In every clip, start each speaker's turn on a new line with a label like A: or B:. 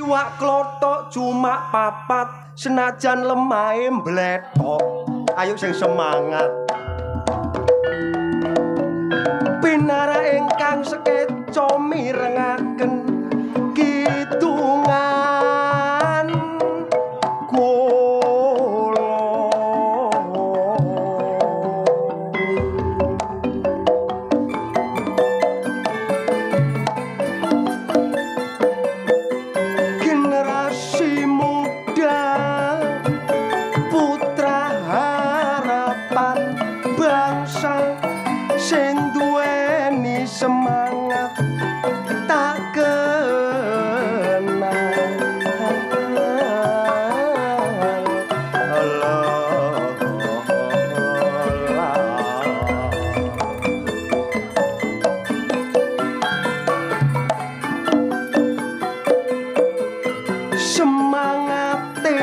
A: Iwak klothok cuma papat senajan lemahe mbletok. Ayo sing semangat. Pinara ingkang sekeca mirengaken kidungan kula. Generasi muda putra harapan bangsa sing duweni semangat tak kenal. Semangate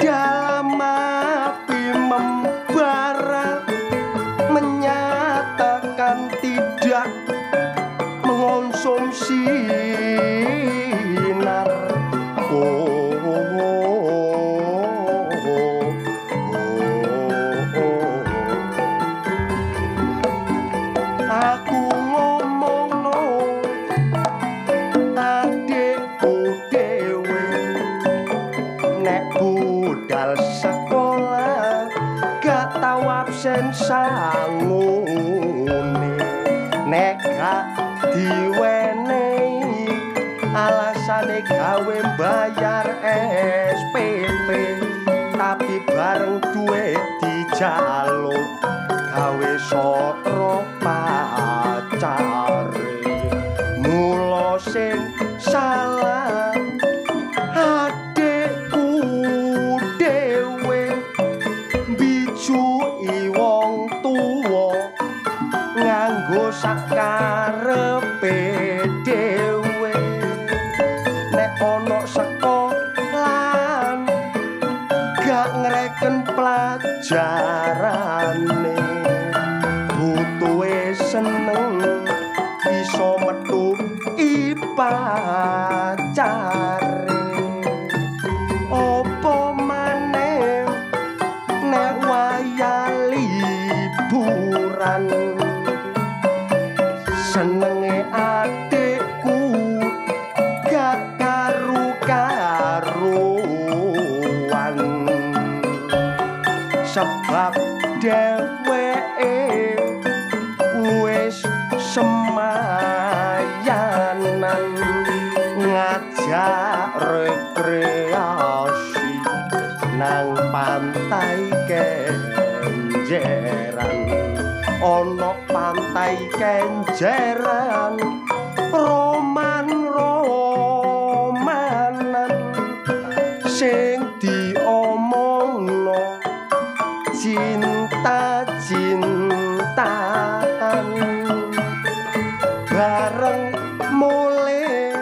A: dalam api membara menyatakan tidak mengonsumsi sinar. Aku ngomongno adikku dhewe nek budal sekolah gak tau absen sangune, nek gak diwenehi alasane gawe bayar SPP, tapi bareng duit dijaluk gawe soro pacare. Mula sing salah adikku dhewe mbijuki wong tuwa nganggo sakarepe dhewe. Nek ana sekolah gak ngreken pelajarane, butuhe seneng iso metu ipacare. Opo maneh nek wayah liburan senenge adikku gak karu-karuan, sebab dheweke wis semayanan ngajak rekreasi nang pantai Kenjeran. Ono pantai Kenjeran roman-romanan sing diomongno cinta-cintaan bareng mulai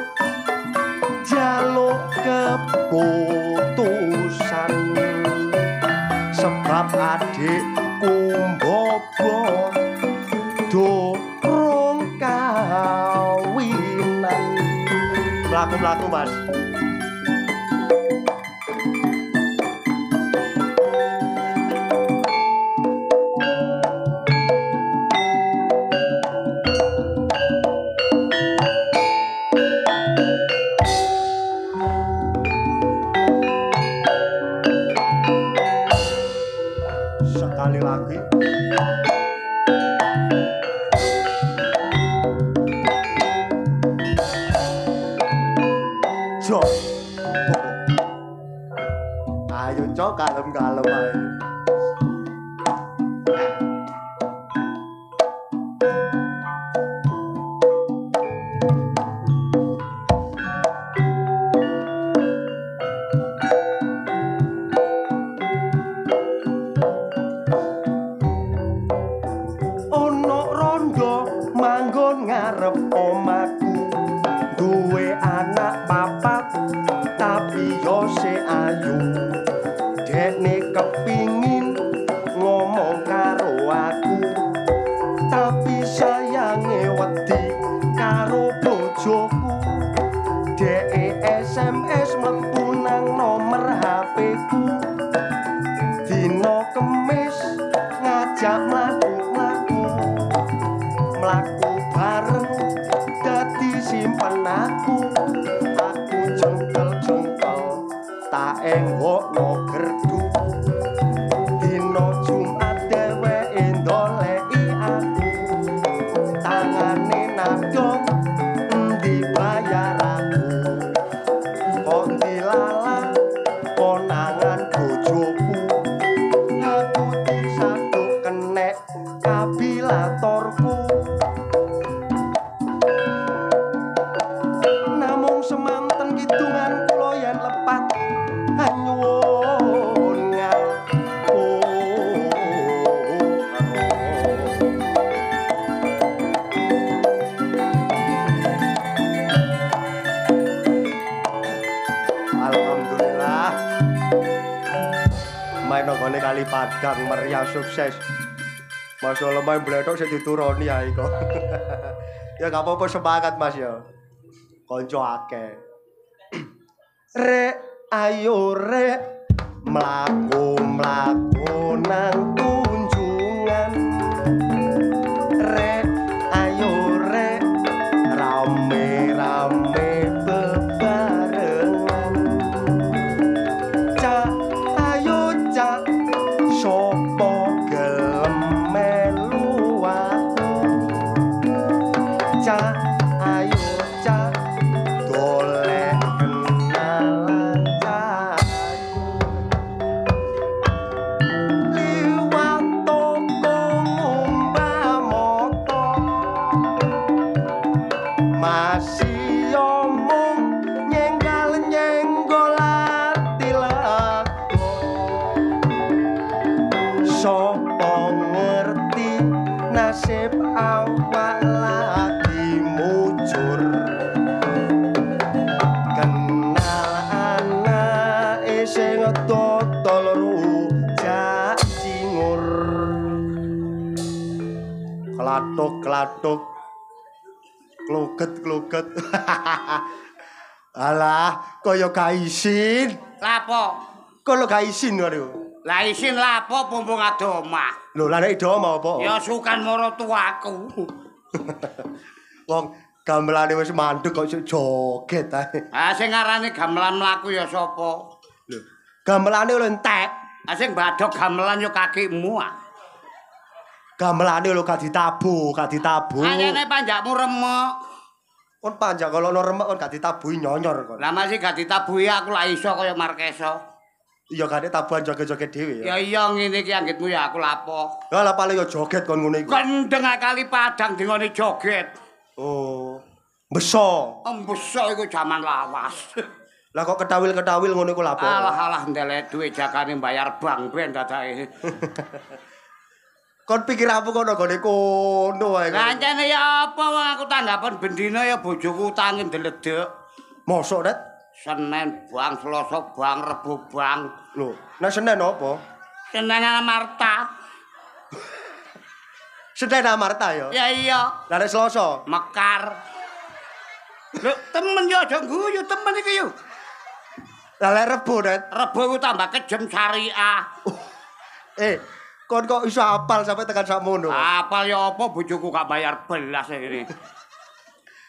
A: jaluk keputusan, sebab adikku mbobot durung kawinan. Mlaku-mlaku Mas. Sekali lagi. Jo. Ayo Jo, kalem-kalem ae. Manggon ngarep omaku duwe anak papat tapi yo se ayu, dekne kepingin DE SMS mlebu nang nomer HP-ku dino Kemis ngajak mlaku bareng dadi simpen aku jengkel tak enggokno gerdu dino Jumat dheweke ndoleki aku tangane nadong endi bayar aku kok dilalah konangan bojoku aku disaduk kenek kabilatorku namung semanten kidungan kula yen lepat nyuwun Alhamdulillah main nongone Kali Padang meriah sukses. Masalah main bletok sing dituruni ae kok. Ya gak apa-apa semangat Mas ya. Konco akeh. Rek ayo rek mlaku nang tunjungan. Rek ayo rek rame-rame bebarengan. Cak ayo cak sopo gelem melu aku. Cak ayo cak golek kenalan cak liwat toko ngumbah moto masih omong nyenggol ati lego sopo ngerti nasib awak lagi mujur kenal anake sing dodol rujak cingur klathuk kluget alah kaya gak isin
B: Lapo?
A: kono gak isin waduh
B: Lah isin lapo mumpung ada omah.
A: lho lah nek idoma apa
B: Ya sukan moro tuaku.
A: wong gamelane wis mandeg kok isih joget ae
B: Ah sing ngarani gamelan mlaku ya sapa?
A: lho gamelane lho entek
B: Ah sing badhok gamelan ya kakimu ah.
A: gamelane lho gak ditabuh
B: Anyane panjakmu remuk.
A: kon panjang kalau ono remek kon gak ditabuhi nyonyor kon
B: Lah masih gak ditabuhi aku lah iso kaya Markeso.
A: iya gak tabuhan joget-joget dhewe
B: Ya iya ngene iki anggitmu ya aku lapo.
A: lah paling ya joget kon ngono iku
B: Kendeng Kali Padang dingone joget.
A: oh beso
B: Embesok iku jaman lawas.
A: lah kok ketawil ngono iku lha apa
B: Alah ndelek duit jakane bayar bank ben dadake.
A: kon pikir apa kono gone kono wae
B: Kancane ya apa wong aku tanggapan bendina ya bojoku utange ndeledek.
A: mosok Det
B: Senin bang, Selasa bang, Rebo bang.
A: lho nek Senin apa
B: Senin Marta.
A: Senin Amarta ya
B: Ya iya,
A: lah nek Selasa
B: Mekar. Lho temen yo aja guyu temen iki yo.
A: lah lek Rebo Det
B: Rebo ku tambah kejem syariah.
A: kon kok iso apal sampai tekan sakmono
B: Apal ya apa bojoku gak bayar belas iki.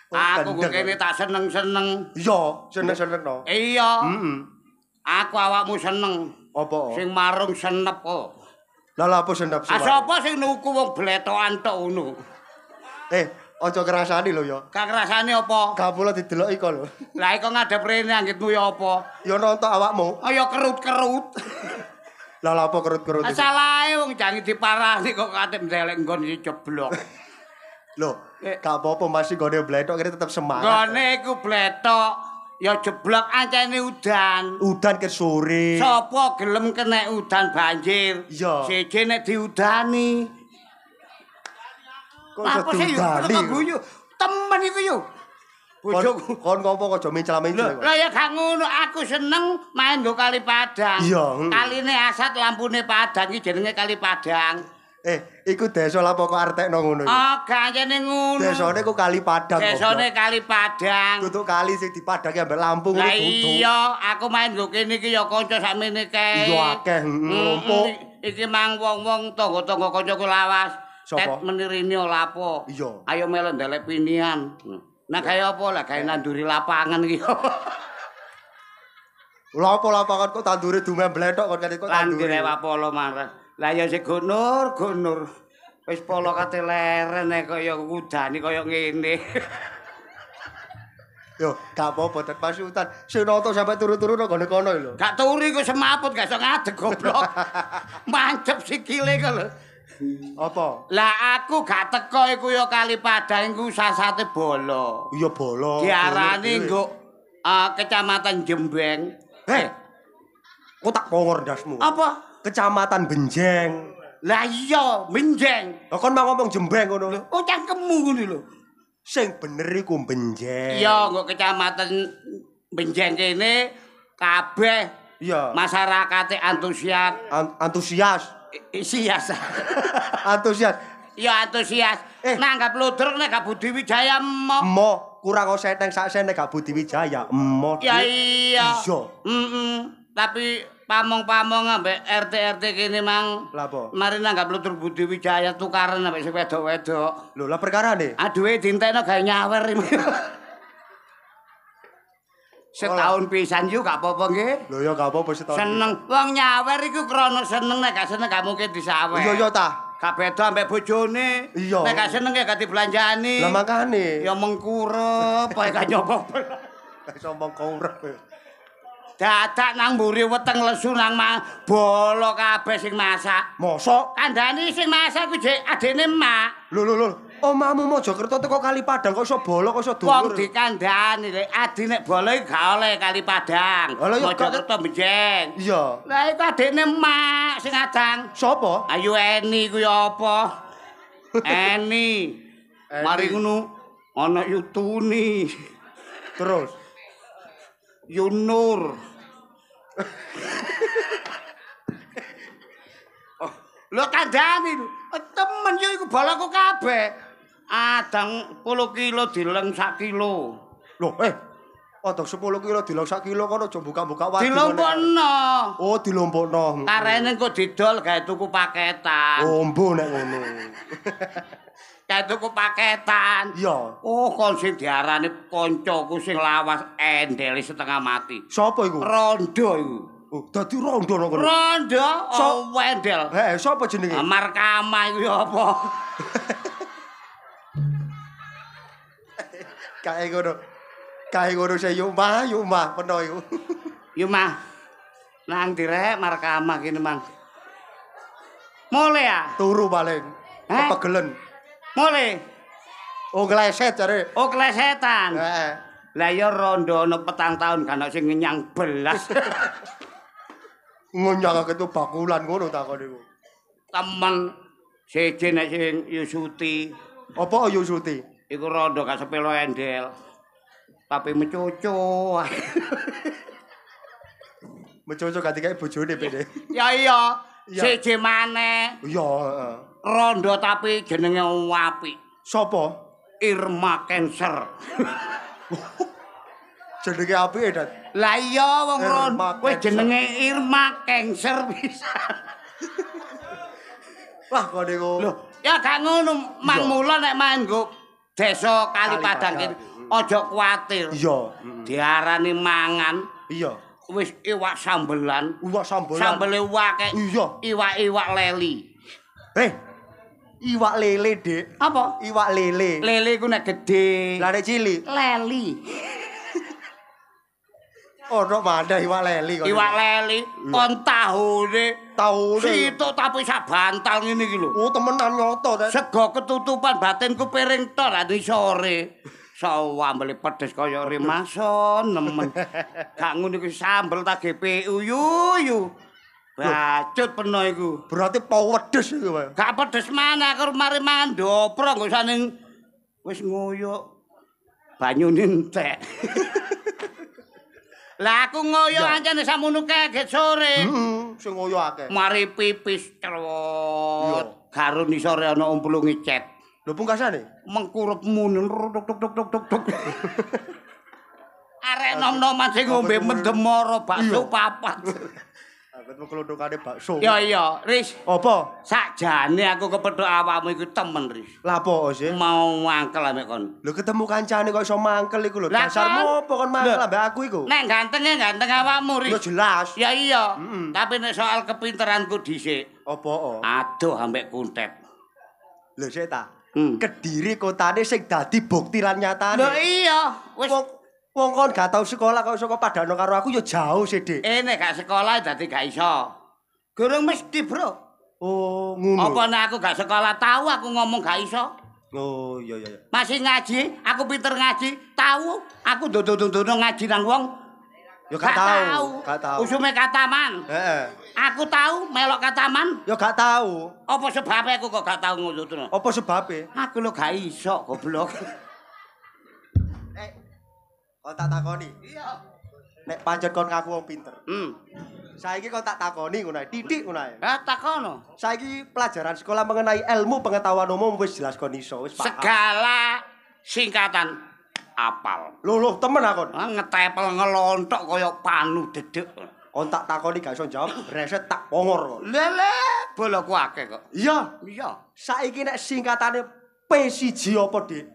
B: Aku kok kene tak seneng-seneng.
A: iya seneng no
B: Iya. Aku awakmu seneng.
A: apa
B: Sing marung senep kok.
A: lah apa sendap
B: Ah sapa sing nuku wong bletokan tok ngono?
A: aja kerasani lho ya
B: Kak rasane apa?
A: gak pula dideloki kok lho
B: Lah iku ngadep rene anggitmu ya apa?
A: ya nonton awakmu
B: Oh ya kerut-kerut.
A: lah apa kerut-kerut iki
B: Asalahe wong jange diparani kok katep ndelek nggon iki jeblok.
A: lho gak apa-apa masih gone bledok kene tetep semangat
B: Gone iku bletok. Ya jeblok ancene udan.
A: udan ke sore
B: Sapa gelem kena udan banjir?
A: Iya.
B: Siji nek diudani.
A: kok
B: Apa sih
A: dudani
B: guyu? Temen iku yo. Bojoku.
A: kon ngopo kok aja mencela-mencela
B: Lah ya gak ngono, aku seneng main nggo Kali Padang.
A: Iya.
B: Kaline asat lampune padang iki jenenge Kali Padang.
A: Iku desa lapo kok artekno ngono iku.
B: Oh, gayane ngono.
A: Desane ku Kali Padang.
B: Desane Kali Padang.
A: Tutuk kali sing dipadangi ambek Lampung ngono
B: Lah iya, aku main nggo kene iki ya kanca sakmene kae.
A: Iya akeh nglumpuk.
B: Iki mang wong-wong tangga-tangga kancaku lawas.
A: Sapa?
B: Menirini lapo.
A: Iya.
B: Ayo melu ndelek pinian. Nah kaya apa lah gawe nanduri lapangan iki.
A: Lha apa lapangan kok tandure dumeh bletok kok kene kok tandure.
B: Tandure wapolo marah. Lah ya sik gunur. Wis polo kate leren kaya udani kaya ngene.
A: Yo, gak apa-apa tet pasutan. Sinoto sampe turu-turu nang gone kono lho.
B: Gak turi kok semaput gak iso ngadeg goblok. Mancep sikile kok lho.
A: Apa?
B: Lah aku gak teko iku ya Kali Padang iku sasate bolo.
A: Iya bolo.
B: Diarani nggo Kecamatan Jembeng.
A: Kok tak pongor ndasmu.
B: Apa?
A: Kecamatan Benjeng.
B: Lah iya, Benjeng.
A: Lah kon mau ngomong Jembeng ngono.
B: Oh cangkemmu ngono lho.
A: Sing bener iku Benjeng.
B: Iya, nggo Kecamatan Benjeng kene kabeh
A: iya.
B: Masyarakate antusias.
A: Antusias.
B: Sias.
A: Antusias.
B: Ya antusias. Nanggap ludruk nek gak Budi Wijaya
A: Mo, kurang seteng sak sene gak Budi Wijaya. Mo.
B: Ya iya.
A: Iya.
B: Tapi pamong-pamong ambek RT-RT kene mang.
A: Lah apa?
B: Mari nanggap ludruk Budi Wijaya tukaran ambek sing wedok-wedok.
A: Lho, lah perkarane?
B: Aduhe dintekno gawe nyawer. Setahun pisan yo gak apa-apa nggih.
A: Lho ya gak apa-apa setahun.
B: Seneng. Wong nyawer iku krana seneng nek gak seneng gak mungkin disawer.
A: Iya ta.
B: Gak beda ambek bojone.
A: Iya.
B: Nek gak seneng ya gak dibelanjani.
A: Lah makane.
B: Ya mengkurep ae gak nyoba.
A: Iso mengkurep.
B: Dadak nang mburi weteng lesu nang bolo kabeh sing masak.
A: Mosok
B: Kandhani sing masak ku jek adene mak.
A: lho. Omahmu Mojokerto teko Kali Padang kok iso bolo kok iso
B: Wong
A: dulur.
B: dikandhani lek adi nek bolo iki gak oleh Kali Padang.
A: Lah ya
B: Mojokerto Benjeng.
A: Iya.
B: Lah iku adene mak sing adang.
A: Sopo?
B: Ayu Eni ku ya apa? Eni. Mari ngono ana Yutuni.
A: Terus
B: Yunur. Lho kandhani temen yo iku balaku kabeh. Adang 10 kilo dileng 1 kilo.
A: Loh, odok 10 kilo dilong 1 kilo kono aja buka-buka wadi.
B: Dilompokno.
A: Oh, dilompokno.
B: Karene kok didol gawe tuku paketan.
A: Oh, mbo nek ngono.
B: Gawe tuku paketan.
A: Iya.
B: Oh, kon sing diarani kancaku sing lawas endel setengah mati.
A: Sopo iku?
B: Rondo iku.
A: Oh, dadi rondo nang kono.
B: Rondo, wendel.
A: Sopo jenenge?
B: Markama iku ya apa?
A: Kae ngono sing yumah peno iku.
B: Yo mah. Nang direk Markama kene mang. Mule ya?
A: Turu paling. Kepegelen.
B: Mule.
A: Oh, ngleset jare.
B: Oh, klesetan.
A: Heeh.
B: Lah ya rondo ana 4 tahun kan sing ngenyang belas.
A: Ngonyangake tu bakulan ngono takon iku.
B: Temen siji nek sing Yusuti.
A: Apa Yusuti?
B: Iku rondo gak sepelo endel. Tapi mencucu.
A: Mecoco ganti kae bojone pene.
B: Ya iya. Siji maneh.
A: Iya, heeh.
B: Rondo tapi jenenge apik.
A: Sopo?
B: Irma Cancer.
A: Jenenge apike, Dat.
B: Lah iya wong rondo kowe
A: Cancer.
B: jenenge Irma Cancer pisan.
A: Wah, kok niku.
B: Loh, ya gak ngono, mang mula nek main nggo desa Kali Padang kene aja kuwatir.
A: Iya.
B: Diarani mangan
A: Iya.
B: wis iwak sambelan.
A: Iwak sambelan.
B: Sambele wake.
A: Iya.
B: Iwak-iwak leli.
A: Iwak lele, Dik.
B: Apa?
A: Iwak lele.
B: Lele ku nek gedhe.
A: Lah nek cilik,
B: Leli.
A: ono mandah iwak lele kok.
B: Iwak leli kon tahune
A: Tahune.
B: situk tapi sak bantal ngene iki lho.
A: Oh, temenan nyoto, Dat.
B: Sego ketutupan batinku piring tok ra sore. Sawambele pedes kaya rimason nemen. Gak ngono iki sambel tak GPU yuyu. Bacut peno iku.
A: Berarti pedes iku, Pak.
B: Gak pedes mana aku mari mangan dopro nggo saning wis ngoyo banyune entek. Lah aku ngoyo ancane sakmono kaget sore.
A: Sing ngoyo akeh.
B: Mari pipis cerot. garun isore ana umplunge cet.
A: Lho pungkasane?
B: Mengkurep munen tuk tuk tuk tuk tuk tuk. Arek nom-noman sing ngombe mendemara bakso papat.
A: Aku klodhokane bakso.
B: Ya iya, Riz.
A: Apa?
B: Sakjane aku kepethuk awakmu iku temen, Riz.
A: Lah apa sih?
B: Mau mangkel ambek kon.
A: Lho ketemu kancane kok iso mangkel iku lho.
B: Lah,
A: Dasarmu apa kon mangkel ambek aku iku?
B: Nek gantenge ganteng awakmu, Riz.
A: Lho jelas.
B: Ya iya. Tapi nek soal kepinteranku dhisik,
A: Apa?
B: aduh ambek kuntet.
A: Lho sik ta. Kediri kotane sing dadi bukti lan nyatane.
B: Lho iya, wis
A: Wong kon gak tau sekolah kok saka padano karo aku ya jauh sih, Dik.
B: nek gak sekolah dadi gak iso. Gurung mesti, Bro.
A: Oh, ngono.
B: Apa nek aku gak sekolah tahu aku ngomong gak iso.
A: Oh, iya.
B: Masih ngaji, aku pinter ngaji, tahu aku dodo-dodo ngaji nang wong.
A: Ya gak tahu.
B: Usume kataman.
A: Heeh.
B: Aku tahu melok kataman.
A: Ya gak tahu.
B: Apa sebabnya aku kok gak tahu ngono?
A: Apa sebabnya?
B: Aku lho gak iso goblok.
A: Kok tak takoni?
B: Iya.
A: Nek pancen kon ngaku wong pinter.
B: Saiki
A: Kok tak takoni ngono ae, titik ngono ae.
B: takono.
A: Saiki pelajaran sekolah mengenai ilmu pengetahuan umum wis jelas kon iso, wis paham.
B: Segala singkatan apal.
A: Loh, temen akon.
B: Ngetepel ngelontok kaya panu dedek.
A: Kon tak takoni gak iso jawab, reset tak pongor kon.
B: Lele, boloku akeh kok.
A: Iya. Saiki nek singkatane P1 apa, Dik?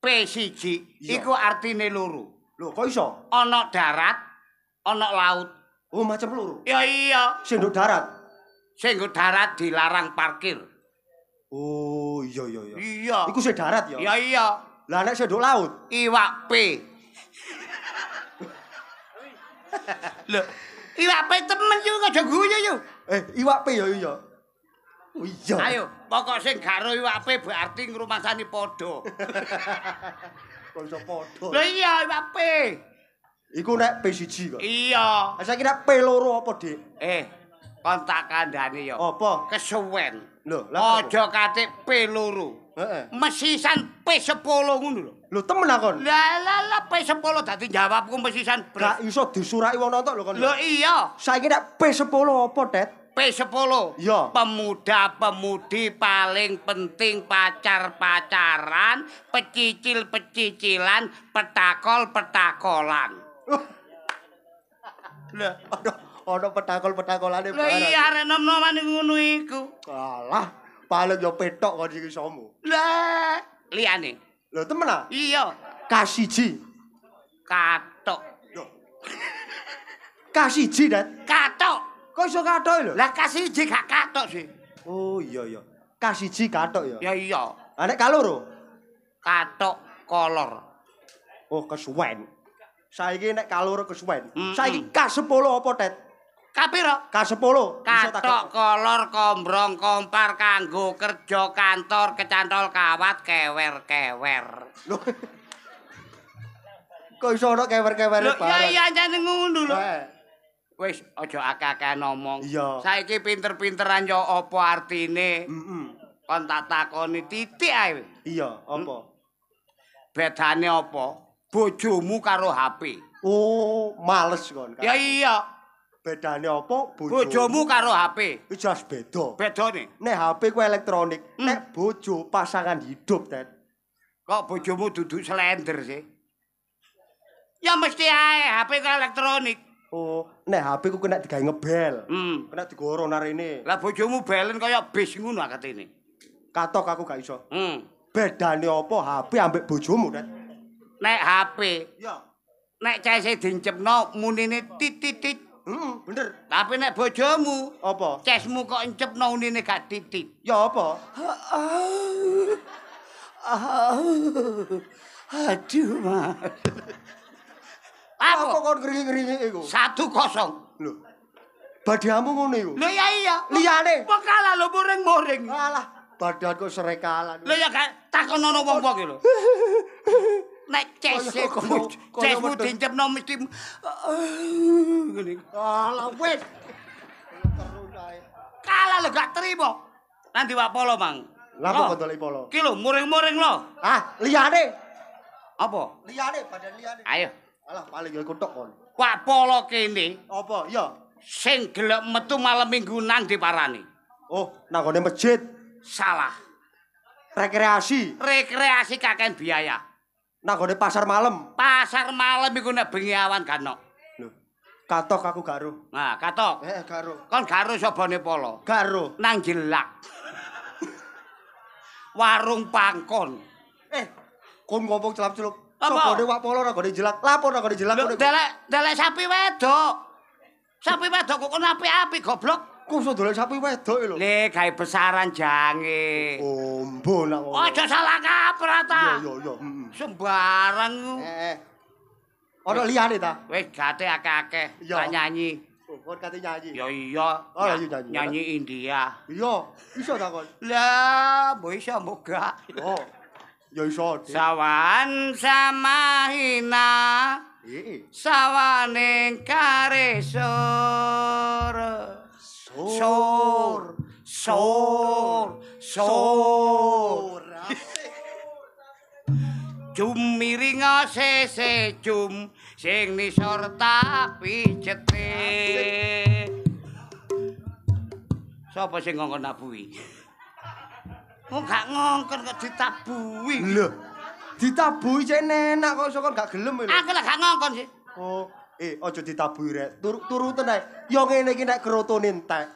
B: P1 iku artine loro.
A: Lho, kok iso?
B: Ana darat, ana laut.
A: Oh, macam loro.
B: Ya iya.
A: Sing nduk darat.
B: Sing nggo darat dilarang parkir.
A: Oh, iya.
B: Iya.
A: Iku sing darat ya?
B: Ya iya.
A: Lah nek sing nduk laut?
B: Iwak P. Lho, iwak P temen yo aja guyu yo.
A: Iwak P ya iya. Oh iya.
B: Ayo, pokok sing karo iwak P berarti ngrumasani padha.
A: Kok iso padha.
B: Lho iya iwak P.
A: Iku nek P1 kok.
B: Iya.
A: Saiki nek P2 apa, Dik?
B: Kon tak kandhani yo.
A: Apa?
B: Kesuwen.
A: Lho, lah.
B: Aja katik P2.
A: Heeh.
B: Mesisan P10 ngono lho.
A: Lho, temen akon.
B: Lah P10 dadi jawabku mesisan
A: Gak iso disurai wong nonton lho kon.
B: Lho iya.
A: Saiki nek P10 apa, Tet?
B: P10.
A: Iya.
B: Pemuda-pemudi paling penting pacar-pacaran, pecicil-pecicilan, petakol-petakolan. Lho,
A: Ono petakol-petakolane
B: lho iya arek nom-noman ngono iku.
A: Alah, paling yo petok kon iki somo.
B: Lah, liyane.
A: Lho, temen ah?
B: Iya,
A: K1.
B: katok.
A: K1, Tet.
B: Katok.
A: Kok iso katok lho?
B: Lah kasih gak katok sih.
A: Oh iya. K1 katok ya.
B: Ya iya,
A: Ah nek kaloro?
B: katok kolor.
A: Oh, kesuwen. Saiki nek kaloro kesuwen.
B: Mm-mm.
A: Saiki K10 apa, Tet?
B: Kapiro?
A: K10.
B: Katok kolor kombrong kompar kanggo kerja kantor kecantol kawat kewer-kewer.
A: Lho. Kok iso ono kewer-kewere
B: Lho iya jane ngono lho.
A: Eh.
B: Wis aja akeh-akeh ngomong.
A: Iya.
B: Saiki pinter-pinteran yo apa artine? Kon tak takoni titik ae.
A: Iya, apa?
B: Bedane apa? Bojomu karo HP.
A: Oh, males kon.
B: Ya iya.
A: Bedane apa?
B: Bojomu karo HP.
A: Itu jelas beda.
B: Bedane.
A: Nek HP ku elektronik, nek bojo pasangan hidup, Tet.
B: Kok bojomu duduk slender sih? Ya mesti ae HP ku elektronik.
A: Oh, nek HP ku kena digawe ngebel. Kena digoro narine.
B: Lah bojomu belen kaya bis ngono akatine.
A: Katok aku gak iso.
B: Bedane
A: apa HP ambek bojomu, Tet?
B: Nek HP,
A: Iya.
B: nek cese dincepno munine titit.
A: Bener.
B: Tapi nek bojomu,
A: Apa?
B: cesmu kok encepno unine gak titit.
A: Ya apa?
B: Aduh, Mas.
A: Apa kon ngringi-ngringi iku?
B: 1-0.
A: Lho. Badiamu ngono iku.
B: Lho ya iya.
A: Liyane.
B: Kok kalah lho muring-muring.
A: Alah, badanku serekalan.
B: Lho ya gak takonono wong-wong iki lho. Nek cesmu dincepno mesti ngene.
A: Alah wis.
B: Kalah lho gak trimo. Nanti wak polo, Mang.
A: Lah kok ndolek polo?
B: Ki lho muring-muring lho.
A: Ah, liyane.
B: Apa?
A: Liyane, badan liyane.
B: Ayo.
A: Alah, paling ya iku tok kon.
B: Wak polo kene
A: Apa? Iya.
B: sing gelem metu malam minggunan diparani.
A: Oh, nang gone masjid.
B: Salah.
A: Rekreasi.
B: Rekreasi kakek biaya.
A: Nang gone pasar malam.
B: Pasar malam iku nek bengi awan gak ono.
A: Lho. Katok aku gak ro.
B: Nah, katok.
A: Gak ro.
B: Kon garo sabane polo.
A: Gak ro.
B: Nang jelak. Warung pangkon.
A: Kon ngomong celap-celup.
B: Apa?
A: Sabane wak polo nang gone jelak. Lapo nang gone jelak
B: Lho, delek sapi wedok. Sapi wedok kok kon api-api goblok.
A: Kok iso dolek sapi wedok lho.
B: Le gawe besaran jange.
A: Oh, mbo nang ngono.
B: Aja salah kaprah ta.
A: Yo.
B: Sembarang.
A: Ono liyane ta?
B: Wis gate akeh-akeh
A: Iya.
B: tak nyanyi.
A: Oh, kon kate nyanyi.
B: Ya iya.
A: Oh, iya nyanyi.
B: Nyanyi India.
A: Iya, iso ta kon?
B: Lah, mbok iso mbok gak.
A: Oh. Ya iso.
B: Sawan samahina.
A: Heeh.
B: Sawaning karesor. Sor. Jum miringa sese jum sing nisor tapi cete. Sapa sing ngongkon nabuhi? Oh gak ngongkon kok ditabuhi.
A: Lho. Ditabuhi cek enak kok iso kon gak gelem lho.
B: Aku lah gak ngongkon sih.
A: Oh, aja ditabuhi rek. Turutan ae. Ya ngene iki nek krotone entek.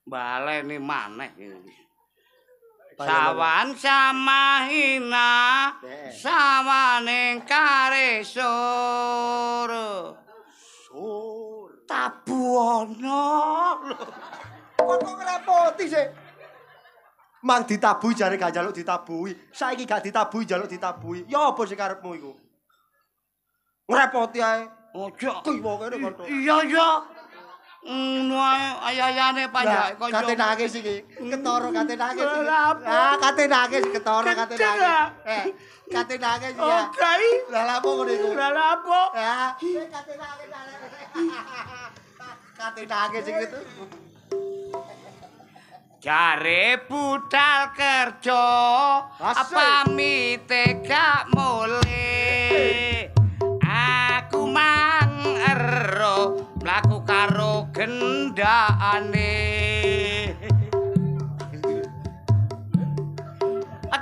B: Baleni maneh iki. Sawan samahina sawaning karesor.
A: Sur.
B: Tabuana.
A: Kok ngrepoti sih? Mang ditabuhi jare gak njaluk ditabuhi. Saiki gak ditabuhi njaluk ditabuhi. Ya apa sih karepmu iku? Ngrepoti ae.
B: Ojo.
A: Kuwi wong kene kanca.
B: Iya. Ngono ae ayayane panjang kanca.
A: Kate nangis iki. Ketara kate nangis iki.
B: Lah, apa?
A: Ah, kate nangis ketara kate nangis. Kate nangis ya.
B: Oke.
A: Lah lha apa ngono iku?
B: Lah apa?
A: Ah, kate nangis. Kate nangis iki tuh.
B: Jare budal kerja
A: Asik.
B: pamite gak mule. Aku mang ero mlaku karo gendakane.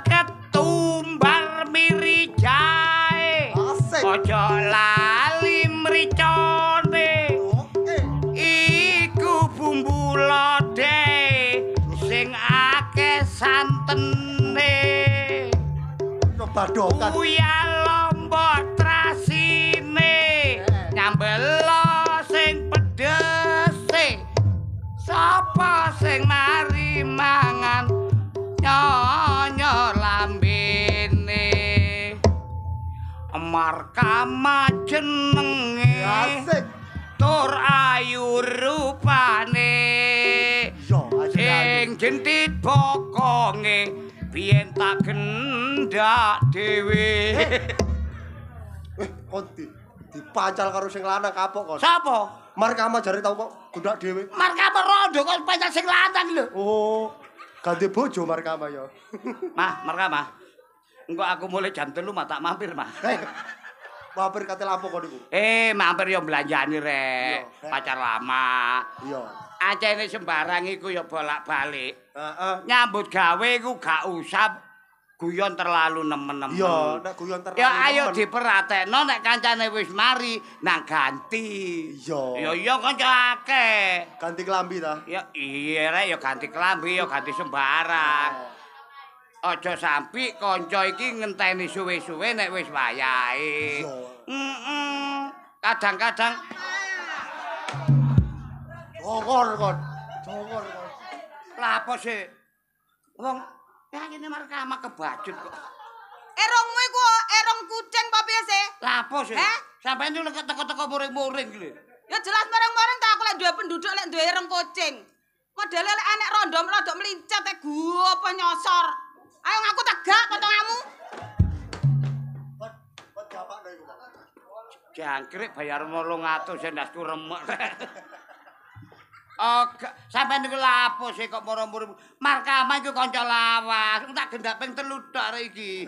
B: Ketumbar miri jae.
A: Asik.
B: Ojo lali mricone.
A: Oke.
B: Iku bumbu lodeh sing akeh santene.
A: Coba dokan.
B: Uyah lombok trasine nyambelo sing pedese. Sapa sing mari mangan nyonya lambene. Markama jenenge
A: Asik.
B: tur ayu rupane.
A: Yo,
B: Sing jentit bokonge biyen tak gendak dhewe.
A: Kon dipancal karo sing lanang kapok kon.
B: Sapa?
A: Markama jare tau kok gundak dhewe.
B: Markama rondo kok pancen sing lanang lho.
A: Oh, ganti bojo Markama ya.
B: Mah, Markama. Engko aku mulai jam 3 mah tak mampir, Mah.
A: Mampir kate lapo kon iku?
B: Mampir yo belanjani rek.
A: Iya.
B: Pacar lama.
A: Iya.
B: Acene sembarang iku yo bolak-balik.
A: Heeh.
B: Nyambut gawe iku gak usah guyon terlalu nemen-nemen.
A: Iya, nek guyon terlalu.
B: Ya ayo
A: nemen.
B: diperatekno nek kancane wis mari nang ganti.
A: Iya.
B: Ya iya kanca akeh.
A: Ganti klambi ta?
B: Ya iya rek ya ganti klambi ya ganti sembarang. Aja sampai kanca iki ngenteni suwe-suwe nek wis wayahe.
A: Iya.
B: Kadang-kadang
A: Jongor kon. Jongor kon.
B: lah apa sih? Wong ya ini Markama kebajut kok.
C: Erongmu iku erong kucing apa piye sih?
B: Lah apa sih?
C: Heh?
B: Sampeyan itu lek teko-teko muring-muring iki lho.
C: Ya jelas mareng-mareng tak aku lek duwe penduduk lek duwe erong kucing. Modele lek enek rondo melodok melincet gua apa nyosor. Ayo ngaku tegak potonganmu.
A: Kon japakno iku, Pak.
B: Jangkrik bayar 800 ndasku remek. Oke, sampeyan niku lapo sih kok moro-moro Markama iku kanca lawas. Tak gendak ping 3 tok rek iki.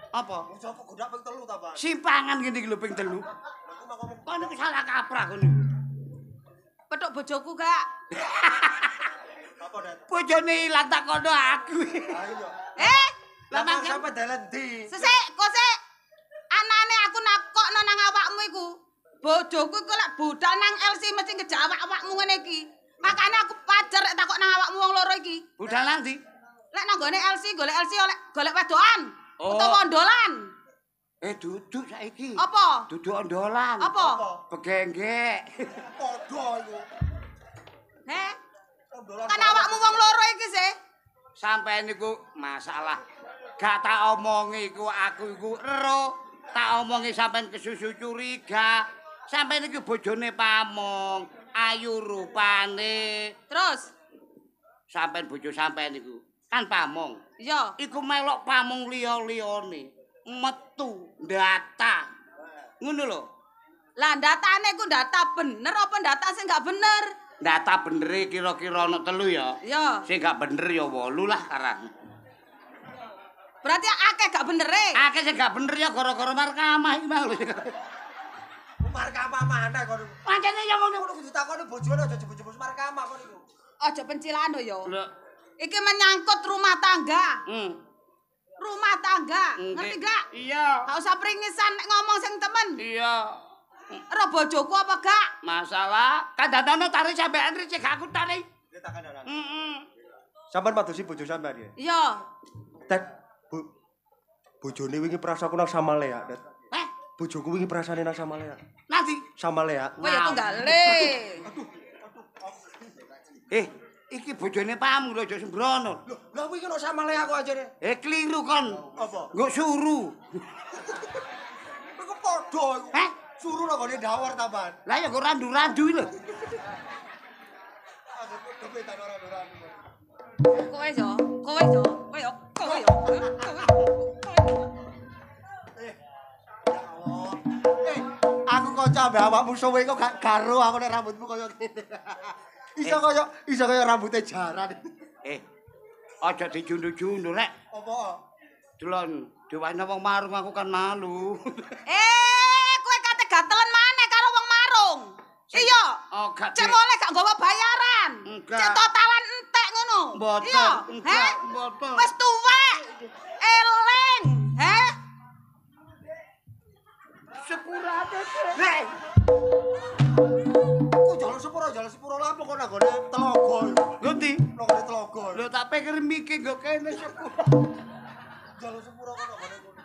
B: Apa?
A: Sapa godak ping 3 ta, Pak?
B: Simpangan ngene iki lho ping 3.
A: Aku mau ngomong
B: Kono iku salah kaprah kono.
C: Petuk bojoku gak?
A: Apa, Det?
B: Bojone ilang tak kono aku.
A: Ayo.
B: Lah
A: Lah
B: mangke
A: sampe dalan ndi?
C: Sesek, kose anane aku nakokno nang awakmu iku. Bojoku iku lek budal nang LC mesti ngejak awak-awakmu ngene iki. Makane aku pajar lek takok nang awakmu wong loro iki.
B: budal nang ndi?
C: Lek nang gone LC golek golek wedokan
B: Oh.
C: utawa ondolan.
B: Duduk saiki.
C: Apa?
B: Duduk ondolan.
C: Apa?
B: Begenggek.
A: Padha iku.
C: Heh?
A: Ondolan.
C: Kan awakmu wong loro iki sih.
B: Sampai niku masalah. Gak tak omongi iku aku iku ero. Tak omongi sampean kesusu curiga. Sampean iki bojone Pamong, ayu rupane.
C: Terus?
B: Sampean bojo sampean iku kan Pamong.
C: Iya.
B: Iku melok Pamong liya-liyane. Metu data. Ngono lho.
C: Lah datane ku data bener apa data sing gak bener?
B: Data bener kira-kira ana 3 ya.
C: Iya.
B: Sing gak bener ya 8 lah karang.
C: Berarti akeh gak bener e.
B: Akeh sing gak bener ya gara-gara markamah iki mau.
A: Markamah mana kono?
B: Pancene ya ngono.
A: Kono kudu takoni bojone aja jebul-jebul markamah kono iku.
C: Aja pencilan lho ya.
B: Lho,
C: Iki menyangkut rumah tangga. Rumah tangga. Ngerti gak?
B: Iya.
C: Gak usah pringisan nek ngomong sing temen.
B: Iya.
C: Ero bojoku apa gak?
B: Masalah kadang-kadang tarik sampean cek aku tarik.
A: Dia takkan dalan.
B: Heeh.
A: Sampeyan madosi bojo sampean ya.
C: Iya.
A: Tek, bojone wingi prasaku nang Samalea, Det.
B: Eh,
A: Bojoku wingi prasane nang Samalea.
B: nanti.
A: Samalea.
C: Kowe ya tunggale.
B: Iki bojone Pamu lho aja sembrono.
A: Loh, lha kuwi kena Samalea kok ajane.
B: Kliru kon.
A: Apa?
B: Nggo suru.
A: Iku padha iku.
B: Heh?
A: Suruh nang gone dawar tambahan.
B: Lah ya kok randu-randu lho.
A: Aku kepetan ora-ora.
C: Kowe yo, kowe yo, kowe yo, kowe yo.
A: Ya Allah. Aku kanca ambek awakmu suwe kok gak garo aku nek rambutmu kaya ngene. Iso kaya rambutnya jaran.
B: Aja dijundu-jundu rek.
A: Apa?
B: Delon diwane wong marung aku kan malu.
C: Kowe kate gatelan maneh karo wong marung. Iya.
B: Oh, gak.
C: Cek boleh gak nggawa bayaran.
B: Enggak.
C: Cek totalan entek ngono.
B: Mboten,
C: Iya.
B: enggak, mboten.
C: Wis tuwek. Eling, heh?
B: Sepurane.
A: Hei. Kok jalan sepuro lapo kok nang gone telaga.
B: Ngerti?
A: Nang gone telaga.
B: Lho tak pikir mikir kok kene sepuro.
A: Jalan sepuro kok nang gone kono.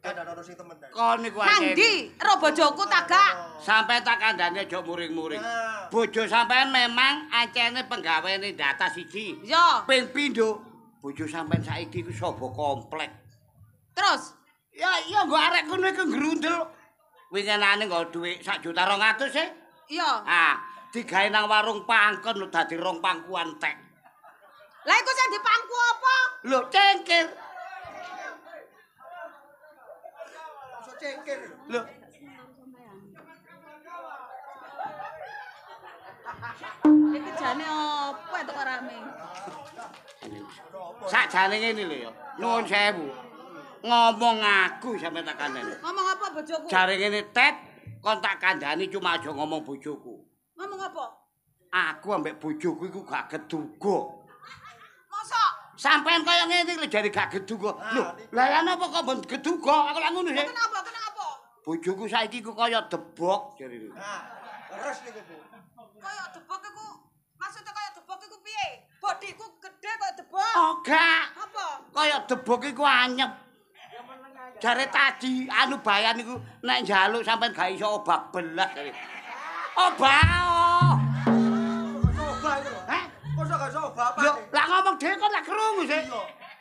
A: Ada ono sing temen ta.
B: Kon niku
C: Nang ndi? Ro bojoku tak gak.
B: Sampai tak kandhane aja muring-muring. Bojo sampean memang acene penggawene data siji.
C: Iya.
B: Ping pindho, bojo sampean saiki iku sapa komplek.
C: Terus
B: Ya iya nggo arek kono iku ngrundel. Winginane nggo dhuwit 1.200.000 e.
C: iya.
B: Ah, digawe nang warung pangkon lho dadi 2 pangkuan tek.
C: Lah iku sing dipangku apa?
B: Lho cengkir.
A: Iso cengkir.
B: Lho.
C: Iki jane apa itu rame?
B: Sakjane ngene lho ya. Nuwun sewu. Ngomong aku sampe tak kandhani.
C: Ngomong apa bojoku?
B: Jare ngene Tet, kon tak kandhani cuma aja ngomong bojoku.
C: Ngomong apa?
B: Aku ambek bojoku iku gak keduga.
C: Mosok
B: Sampean kaya ngene lho jare gak keduga. Lho, lah ya napa kok ben keduga? Aku lak ngono sih.
C: kenapa? Kenapa?
B: Bojoku saiki ku kaya debok jare.
A: Nah, terus niku, Bu.
C: Kaya debok iku maksudnya kaya debok iku piye? Bodiku gede kaya debok.
B: Oh, gak.
C: Apa?
B: Kaya debok iku anyep. Jare tadi anu bayan iku nek njaluk sampean gak iso obah belas jare. Obah.
A: Coba itu lho.
B: Hah?
A: Kok gak iso bapak.
B: Lho, lah ngomong dhewe kok lak krungu sih.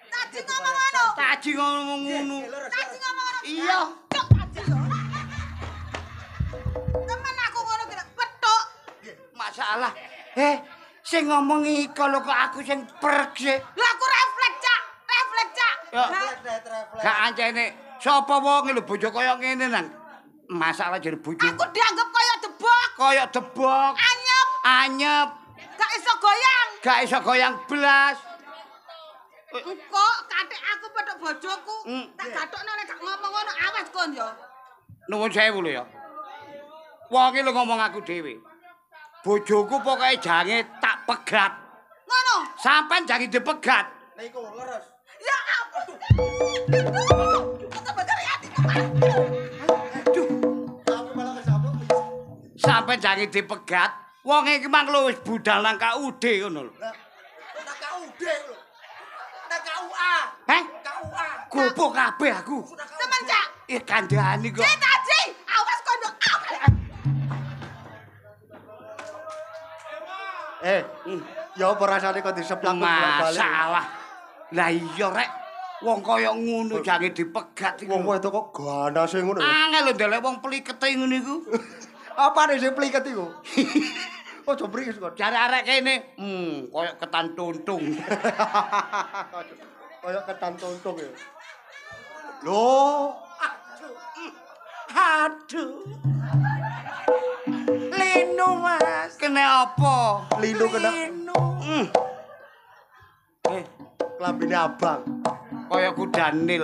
C: Tadi ngomong ngono.
B: Tadi ngomong ngono.
C: Tadi ngomong ngono.
B: Iya.
C: Cok tadi yo. Temen aku ngono kira petuk.
B: Masalah. Sing ngomong iku lho kok aku sing perek sih.
C: Lah aku refleks, Cak. Refleks, Cak.
B: Ya.
A: Refleks.
B: Gak ancene sapa wong lho bojo kaya ngene nang. Masalah jare bojo.
C: Aku dianggap kaya debok.
B: Kaya debok,
C: Anyep.
B: anyep,
C: Gak iso goyang.
B: gak iso goyang blas.
C: Engko katik aku petuk bojoku. Tak gathokno nek gak ngomong ngono awas kon yo.
B: Nuwun sewu lho ya. Wong iki lho ngomong aku dhewe. Bojoku pokoke jange tak pegat. Sampeyan jangan dipegat.
A: Niku leres.
C: Ya ampun. Kata cari hati.
B: Aduh,
A: Aku malah kesambung.
B: sampeyan jangan dipegat. Wong iki mang lho wis budal nang KUD ngono lho.
A: Lah, nak KUD lho. Nak KUA.
B: Heh?
A: KUA.
B: Gopo kabeh aku.
C: Semenjak
B: Kandhani kok.
C: Citaji, awas kono.
A: Ya apa rasane kok diseplak balik.
B: Masalah. Lah iya rek. Wong kaya ngono jange dipegat iki.
A: Wong wedok kok ganase ngono ya.
B: Angel lho ndelek wong plikete ngono iku.
A: Apane sing pliket iku? Ojo mrikis kok.
B: Jare arek kene, kaya ketan tuntung.
A: Kaya ketan tuntung ya. Loh,
B: Aduh. Lino Mas, kena apa?
A: Lino kena klambine abang.
B: Kaya kudanil.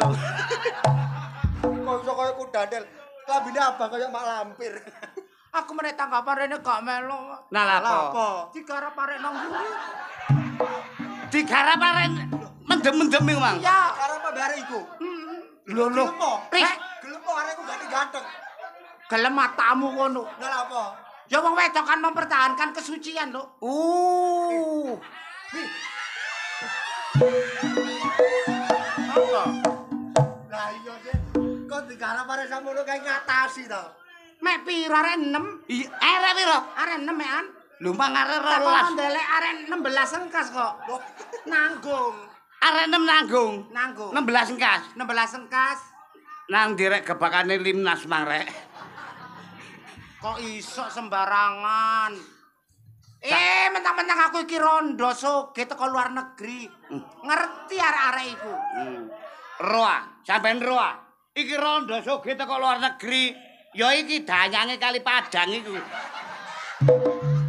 A: Kok iso kaya kudandel. Klambine abang kaya mak lampir.
D: Aku meneh tanggapan rene gak melu.
B: Nah lha apa?
A: Apa?
D: Digarap arek nang mburi.
B: Digarap arek mendem-mendem iku, Mang.
D: Ya,
A: Arep apa bare iku?
B: Lho lho.
A: Gelem gelem arekku gak ganteng.
D: gelem matamu ngono.
A: Lah lha apa?
D: Ya wong wedok kan mempertahankan kesucian, Lho.
A: Apa? Lah iya sih. Kok digarap arek samono kae ngatasi to.
D: Mek pira arek 6?
B: Iya, arek piro?
D: Arek 6 mekan.
B: Lho mang arek
D: Kok
B: 12.
D: ndelek arek 16 engkas kok. Nanggung.
B: Arek 6 nanggung.
D: Nanggung.
B: 16 engkas.
D: 16 engkas.
B: Nang direk gebakane Limnas Mang rek.
D: Kok iso sembarangan. Mentang-mentang aku iki rondo soge teko luar negeri. Ngerti arek-arek iku.
B: Roa, sampean roa. Iki rondo soge teko luar negeri. Ya iki danyange kali Padang iku.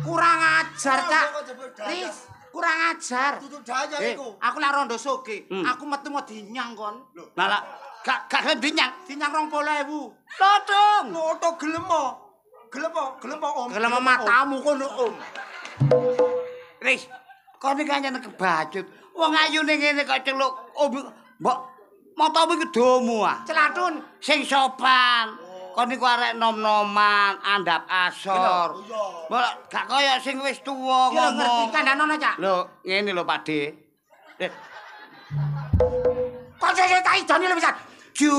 D: Kurang ajar, Cak.
A: Kok jebul danyang?
D: Ris, kurang ajar.
A: Tutup danyang iku.
D: Aku lek rondo soge, aku metu mau dinyang kon.
B: Malah gak dinyang.
D: Dinyang 20.000.
B: Todong.
A: Noto gelem mo. Gelem mo Om.
D: Gelem matamu kono, Om.
B: Ris, kon iki anyane kebacut. Wong ayune ngene kok celuk mbok motomu iki domu ah.
D: Celatun.
B: Sing sopan. Kon niku arek nom-noman, andap asor. Mbok gak kaya sing wis tuwa
D: Ya ngerti
B: ngomong.
D: kandhanono, Cak.
B: Lho, ngene lho Pakde.
D: Kok sesuk tak idoni lho pisan.
B: Ju.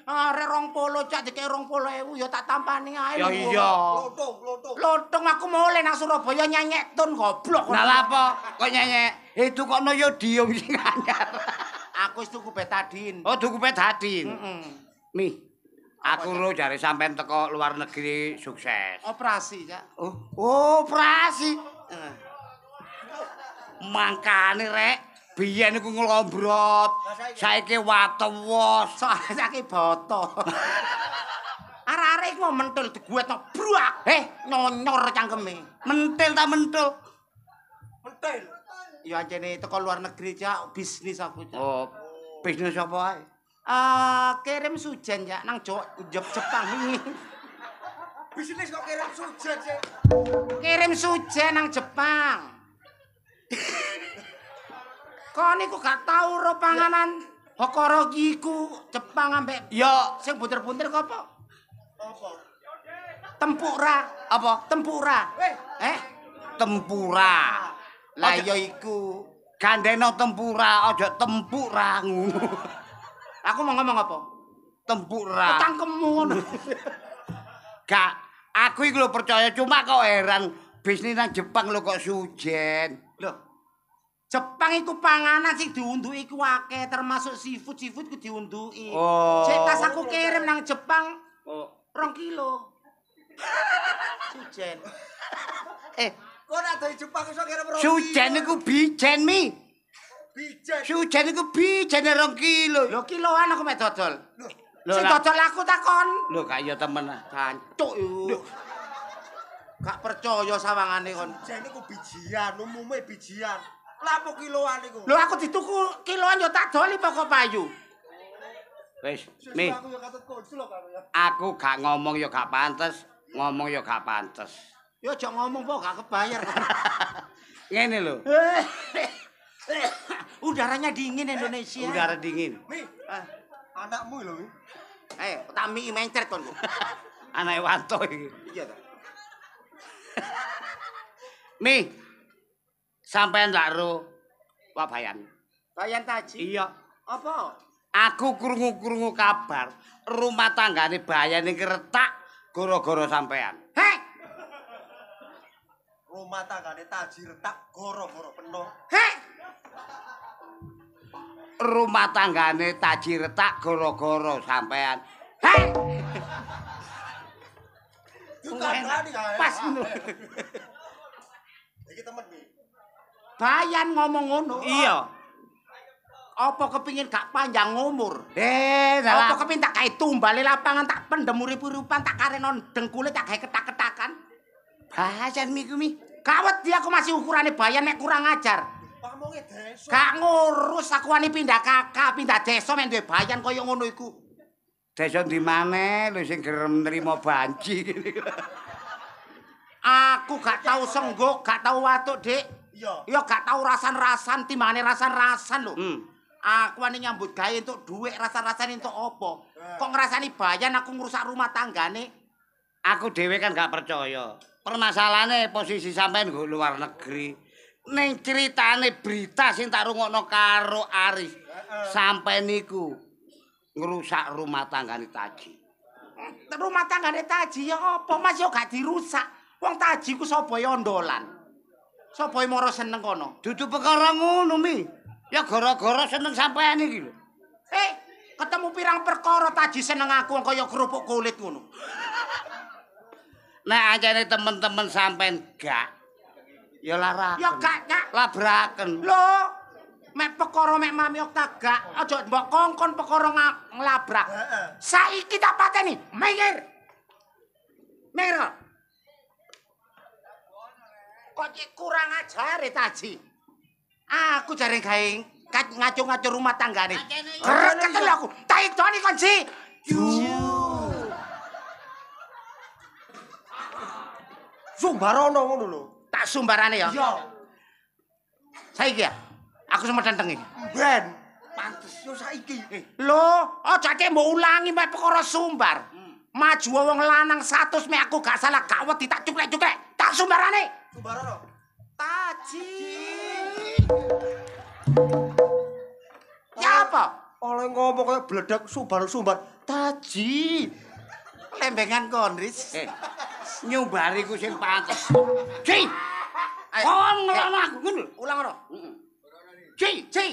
D: Arek 20 Cak dikek 20.000 ya tak tampani ae.
B: Ya
D: lho.
B: iya.
A: Lotung.
D: Lotung aku mulai nang Surabaya nyenyek tun goblok.
B: Lah lha apa? Kok nyenyek? Itu kok no yo diem sing anyar.
D: Aku wis tuku betadin.
B: Oh, tuku pedadin.
D: Heeh.
B: Mi. Aku ro jare sampean teko luar negeri sukses.
D: Operasi, Cak.
B: Oh, operasi. Mangkane rek, biyen iku nglombrot. Saiki watewos.
D: Soale saiki boto. Arek-arek iku mau mentul diguetno bruak. Nyonyor cangkeme.
B: Mentil ta mentul?
A: Mentil.
D: Ya anjene teko luar negeri Cak, bisnis aku Cak.
B: Oh, bisnis apa ae?
D: Kirim sujen ya nang Jepang ini.
A: Bisnis kok kirim sujen sih.
D: Kirim sujen nang Jepang. Kok niku gak tau ro panganan hokorogi iku Jepang ambek
B: Ya,
D: sing bunder-bunder kok apa?
A: Apa?
D: Tempura.
B: apa?
D: Tempura.
B: Tempura.
D: Lah ya iku.
B: Gandeno tempura, aja tempura ngono.
D: Aku mau ngomong apa?
B: Tempura.
D: Cangkemmu ngono.
B: Gak, aku iki lho percaya cuma kok heran bisnis nang Jepang lho kok sujen.
D: Loh. Jepang iku panganan sing diunduki ku akeh termasuk seafood ku diunduki.
B: Oh.
D: Cek tas aku kirim nang Jepang
B: Oh.
D: 2 kilo. Sujen.
A: Kok nak dari Jepang iso kirim roti?
B: Sujen iku bijen mi.
A: Bijen.
B: Sujen iku bijen 2 kilo.
D: Lho kiloan aku mek dodol.
B: Lho,
D: Sing
B: lah.
D: dodol aku takon.
B: Lho gak ya temen.
D: Gancuk yo. Gak percaya sawangane kon.
A: Bijen iku bijian, umume bijian. Lah apa kiloan iku?
D: Lho aku dituku kiloan yo tak doli pokok payu.
B: Wis, mi.
A: Aku yo katut konsul karo ya.
B: Aku gak ngomong ya gak pantes, ngomong ya gak pantes.
D: Ya aja ngomong kok gak kebayar.
B: Ngene lho.
D: Udaranya dingin Indonesia.
B: Udara dingin.
A: Mi, anakmu lho, Mi.
D: Ayo, tak mi mencret kon.
B: Anake Wanto iki.
D: Iya ta.
B: Mi. Sampeyan lak ro Pak Bayan.
D: Bayan Taji.
B: Iya.
D: Apa?
B: Aku krungu-krungu kabar rumah tanggane Bayan iki retak gara-gara sampean.
D: Heh.
A: Rumah tanggane Taji retak gara-gara penuh.
D: Heh.
B: Rumah tanggane Taji retak gara-gara sampean. Hei!
D: Pas ngono.
A: Iki temen Mi.
D: Bayan ngomong ngono.
B: Iya.
D: Apa kepingin gak panjang umur?
B: Apa
D: Apa kepingin tak kae tumbale lapangan tak pendem urip-uripan tak kareno dengkule tak gawe ketak-ketakan?
B: Bayan Mi ku Mi.
D: Kawet dia aku masih ukurane Bayan nek kurang ajar.
A: Pamonge desa.
D: Gak ngurus aku wani pindah kakak, pindah desa men duwe Bayan kaya ngono iku.
B: Desa ndi maneh lho sing gerem nrimo banji.
D: Aku gak tau senggok, gak tau watuk, Dik.
A: Iya.
D: Ya gak tau rasan-rasan timbangane rasan-rasan lho.
B: Hmm.
D: Aku wani nyambut gawe entuk dhuwit rasan-rasan entuk apa? Kok ngrasani Bayan aku ngrusak rumah tanggane?
B: Aku dhewe kan gak percaya. Permasalahane posisi sampean nggo luar negeri. Ning critane berita sing tak rungokno karo Aris, sampean niku ngrusak rumah tanggane Taji.
D: Rumah tanggane Taji ya apa Mas ya gak dirusak. Wong Taji ku sapa ya ondolan. Sapa mara seneng kono.
B: Dudu perkara ngono Mi. Ya gara-gara seneng sampean iki lho.
D: Ketemu pirang perkara Taji seneng aku wong kaya kerupuk kulit ngono.
B: Nek ancane temen-temen sampean gak ya lara.
D: Ya gak Cak.
B: Labraken.
D: Lho, mek perkara mek Mami Okta gak aja mbok kongkon perkara nglabrak. Saiki tak pateni, mikir. Mikir. Kok cek kurang ajar Taji. Aku jare gawe ngaco-ngaco rumah tanggane. Gregetel aku. Tak idoni kon Si.
A: Sumbarono ngono lho.
D: Tak sumbarane ya.
A: Iya.
D: Saiki ya. Aku semedang tengi.
A: Ben. Pantes yo saiki.
D: Lho, aja cek mbok ulangi mek perkara sumbar. Maju wong lanang 100 mek aku gak salah gak wedi tak cuklek-cuklek. Tak sumbarane.
A: Sumbarono.
D: Taji. Ya apa?
A: Oleh ngomong kayak bledak sumbar. Taji.
D: Lembengan konris.
B: Nyumbari ku sing pantes. Ci. Kon ngelono aku ngono.
D: Ulang ngono.
B: Ci.
D: Si,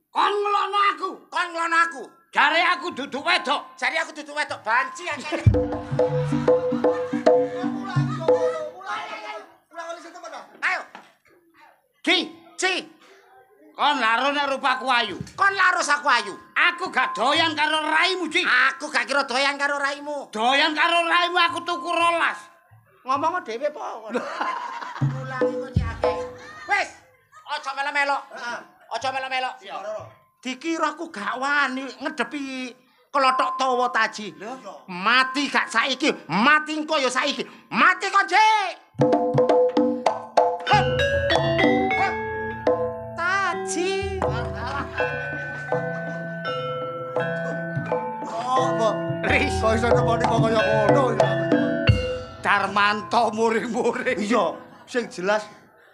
B: Kon ngelono aku.
D: kon nglono aku.
B: Jare aku duduk wedok.
D: Jadi aku duduk wedok banci aja. Ayo,
B: Ci.
D: Si,
B: Kon laro nek rupaku ayu.
D: kon larus aku ayu.
B: Aku gak doyan karo raimu, Ci.
D: Aku gak kira doyan karo raimu.
B: Doyan karo raimu aku tuku 12.
D: Ngomong dhewe po. Ulangi kok cake. Wis, aja melo-melo. Aja melo-melo. Dikira aku gak wani ngedepi kelothok tawa Taji. Mati gak saiki, mati engko ya saiki. Mati kok, Jek. Taji.
A: Apa?
B: Ris.
A: Kok iso nemoni kok kaya ngono.
B: Darmanto muring-muring.
A: Iya, sing jelas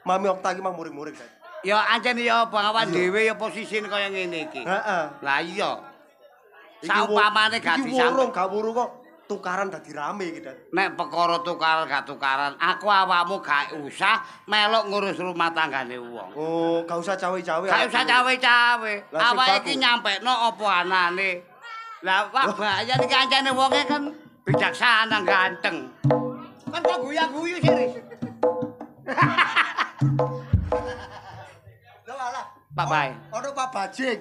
A: Mami Okta iki mah muring-muring.
B: Ya ancen ya apa awak dhewe ya posisine kaya ngene iki.
A: Heeh.
B: Lah iya. Saupamane gak
A: Iki
B: bisa.
A: wurung, gak wurung kok tukaran dadi rame iki, Dat.
B: Nek perkara tukaran gak tukaran, aku awakmu gak usah melok ngurus rumah tanggane wong.
A: Oh, gak usah cawe-cawe.
B: Gak usah cawe-cawe.
A: Lah, sing
B: Awake
A: baku.
B: iki nyampekno apa anane. Lah Pak Bayan iki ancene wonge kan bijaksana ganteng. Kan kok guyu-guyu sih, Ris.
A: Lah alah.
B: Pak Bay.
A: Ono Pak Bajing.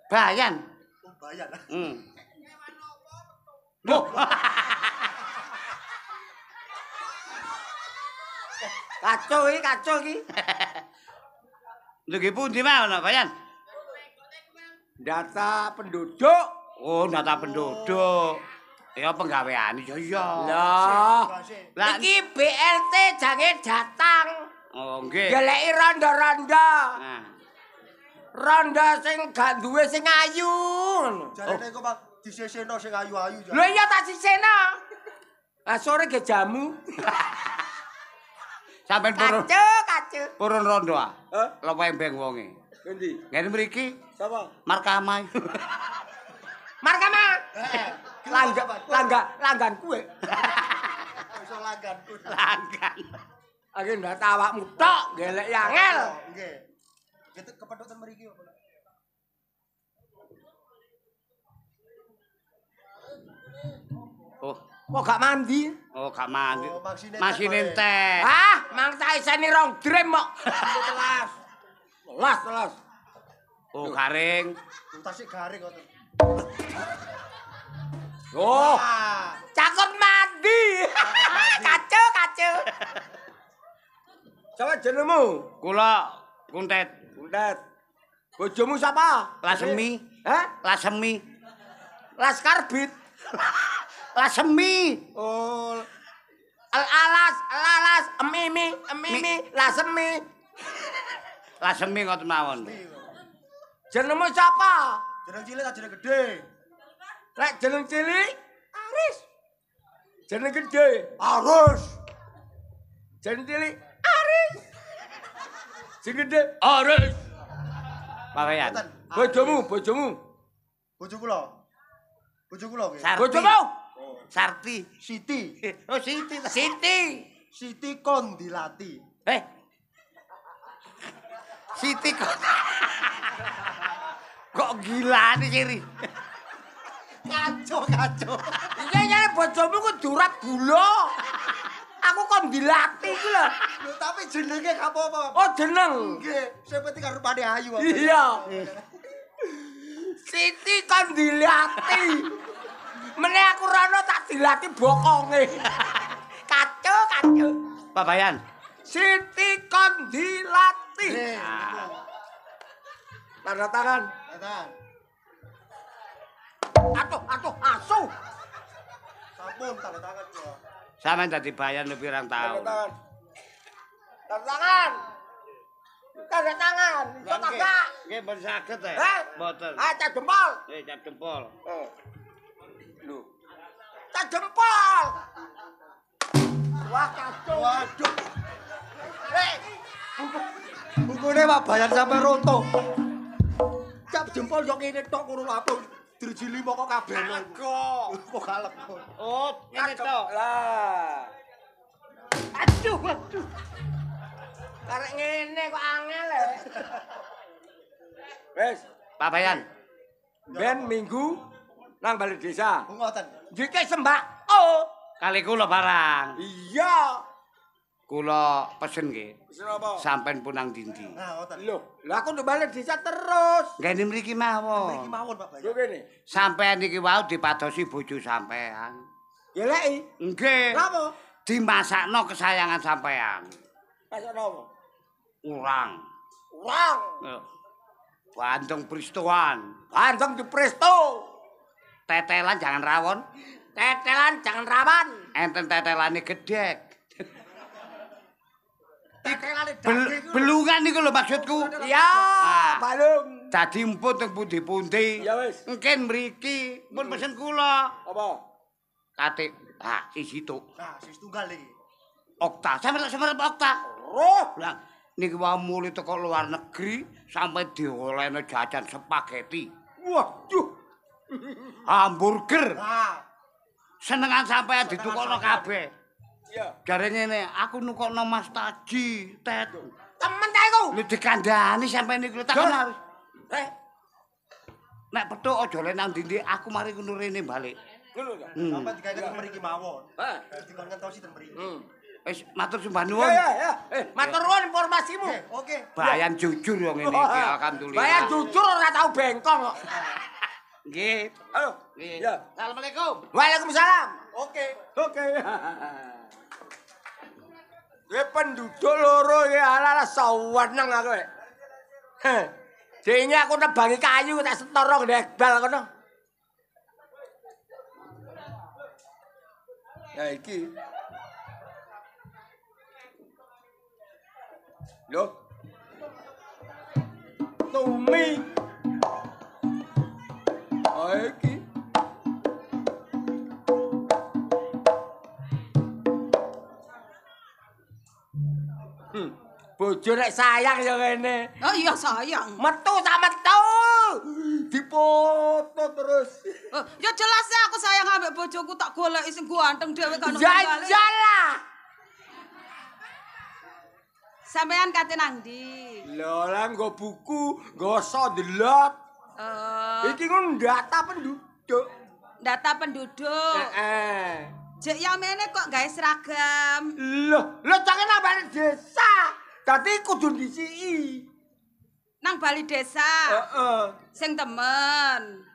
B: Bayan.
A: Oh, Bayan.
B: Loh.
D: Kacau iki.
B: Lho ki pundi mawon, Bayan?
D: Data penduduk.
B: Oh, data penduduk. Ya penggawean ya iya.
D: Lah,
B: Lah
D: iki BLT jange datang.
B: oh nggih.
D: Goleki ronda-ronda.
B: Nah.
D: Ronda sing gak duwe sing ayu.
A: Jarene kok Pak diseseno sing ayu-ayu jar.
D: Lho iya tak sisena. Ah sore ge jamu.
B: Sampeyan purun
D: Kacu.
B: purun rondo ah.
D: Hah?
B: Lho embeng wonge.
D: Endi?
B: Ngene mriki
D: Sapa?
B: markamai.
D: Markama. Langgan kuwe.
A: Iso langgan.
B: Langgan.
D: Aku ndak awakmu tok gelek angel.
A: Nggih. Gitu kepedhoten mriki apa?
B: Oh,
D: Kok gak mandi?
B: oh gak mandi.
A: Oh, maksine
B: Masine
A: teh.
B: teh.
D: Ah, mang tak iseni rong drem kok. Telas.
B: Oh, garing.
A: Tasik garing kok.
D: Oh,
A: Ah,
D: cakep mandi. Kacu. Coba jenengmu?
B: Kula kuntet
D: Bundet. Bojomu siapa?
B: Lasemi.
D: Hah?
B: Lasemi.
D: Laskarbit.
B: Lasemi.
D: Oh. Lalas, emimi, lasemi.
B: Lasemi kok mawon.
D: Jenengmu siapa?
A: jeneng cilik ta jeneng gedhe?
D: Lek jeneng cilik, Aris. Jeneng gede,
A: Arus.
D: jeneng cilik, Aris. Jeneng gede,
B: Aris. Pawean.
A: Mboten.
D: bojomu.
A: Bojo kula. Bojo kula nggih.
B: Sarti.
D: Bojomu?
B: Sarti.
A: Siti.
B: Oh, Siti.
D: Siti.
A: Siti Kondilati.
B: Siti kok. Kok gila nih Ciri.
A: Kacau.
D: Iya, bojomu ku durat gula. Aku kok dilatih ku lho.
A: Lho tapi jenenge gak apa-apa.
D: Oh, jeneng.
A: Nggih, sing penting karo rupane ayu. apa.
D: Iya. Siti kon dilatih. Meneh aku rono tak dilatih bokonge. Kacu.
B: Papayan.
D: Siti kon dilatih.
A: Nggih.
D: Tanda tangan.
A: Tatan.
D: Atuh, asu.
A: Sampun tanda tangan kula.
B: Sampeyan dadi bayan lu pirang tahun.
D: Tanda tangan. Iso tak gak?
B: Nggih mboten saged e.
D: Hah?
B: Mboten.
D: Ah, cak jempol.
B: Nggih cap jempol.
D: Lho. Cak jempol. Wah, kacau.
A: Waduh,
D: Hei,
A: bukune Pak Bayan sampe rontok. Cap jempol yo ngene tok ngono apa. Dirji 5 kok kabeh. Kok gak lega.
B: Oh, ngene to.
D: Lah. Aduh. Karek ngene kok angel e. Wes,
B: Papayan.
D: ben minggu nang balik desa.
A: Ngoten.
D: Jike sembako.
B: Kali kula barang.
D: Iya.
B: Kula pesen nggih.
D: Pesen apa?
B: Sampeyan punang dindi.
A: Nah, ngoten.
D: Loh, lah aku nduk balik desa terus.
B: Ngene mriki
A: Mriki
B: mawon.
A: mawon Pak Bayan.
D: Yo kene.
B: Sampeyan iki wau dipadosi bojo sampean.
D: Geleki.
B: Nggih.
D: Napa?
B: Dimasakno kesayangan sampean.
D: Masak napa?
B: Urang.
D: Urang.
B: Bandeng pristoan.
D: Bandeng di presto.
B: Tetelan jangan rawon.
D: Tetelan jangan rawan.
B: Enten tetelane gedhek.
A: Tekelane daging.
B: Belungan niku lho maksudku.
D: Iya,
B: Ah.
D: balung.
B: Dadi emput teng pundi-pundi.
D: Ya wis.
B: Engken mriki pun pesen kula.
D: Apa?
B: Kate siji tuk.
A: Nah, sis tunggal iki.
B: Okta, sampe okta.
D: Roh.
B: Lah niki wae muli teko luar negeri sampai diolehno jajan spaghetti.
D: Waduh.
B: Hamburger.
A: Nah,
B: Senengan sampean ditukokno kabeh.
D: Iya.
B: Jare ngene, aku nukokno Mas Taji, Tet.
D: Temen ta iku.
B: Lho dikandhani sampean niku tak
D: Jon.
B: kenal.
D: Eh,
B: Nek petuk aja le nang ndi aku mari kuno rene balik.
D: ngono ta?
A: sampe digawe mriki mawon.
D: Heh.
A: Dikon ngentosi ten mriki.
B: Wis matur sembah
D: Ya,
B: nuwun.
D: ya. Matur nuwun informasimu.
A: Oke.
B: Bayan jujur yo ngene iki alhamdulillah.
D: Bayar jujur ora tau bengkong kok.
B: Nggih.
D: Halo.
B: Nggih.
D: Ya.
B: Assalamualaikum.
D: Waalaikumsalam.
A: Oke.
D: Oke. Gue penduduk loro ya ala saweneng aku. Heh. Dene aku nebangi kayu tak setara ndekbal kono.
A: Ya iki. Lho. Tumi. Ah iki. Bojo nek sayang ya ngene.
C: Oh iya sayang.
A: Metu sak metu. Dipoto terus.
C: Oh, ya jelas ya aku sayang ambek bojoku tak goleki sing ganteng dhewe kan.
A: Jajalah.
C: Sampean kate nang ndi?
A: Lho lah nggo buku, nggo delok. Iki ngono data penduduk.
C: Data penduduk.
A: Heeh.
C: Jek ya mene kok gawe seragam.
A: Lho jangan nambah desa. Dadi kudu disiki.
C: Nang Bali desa.
A: Heeh.
C: Sing temen.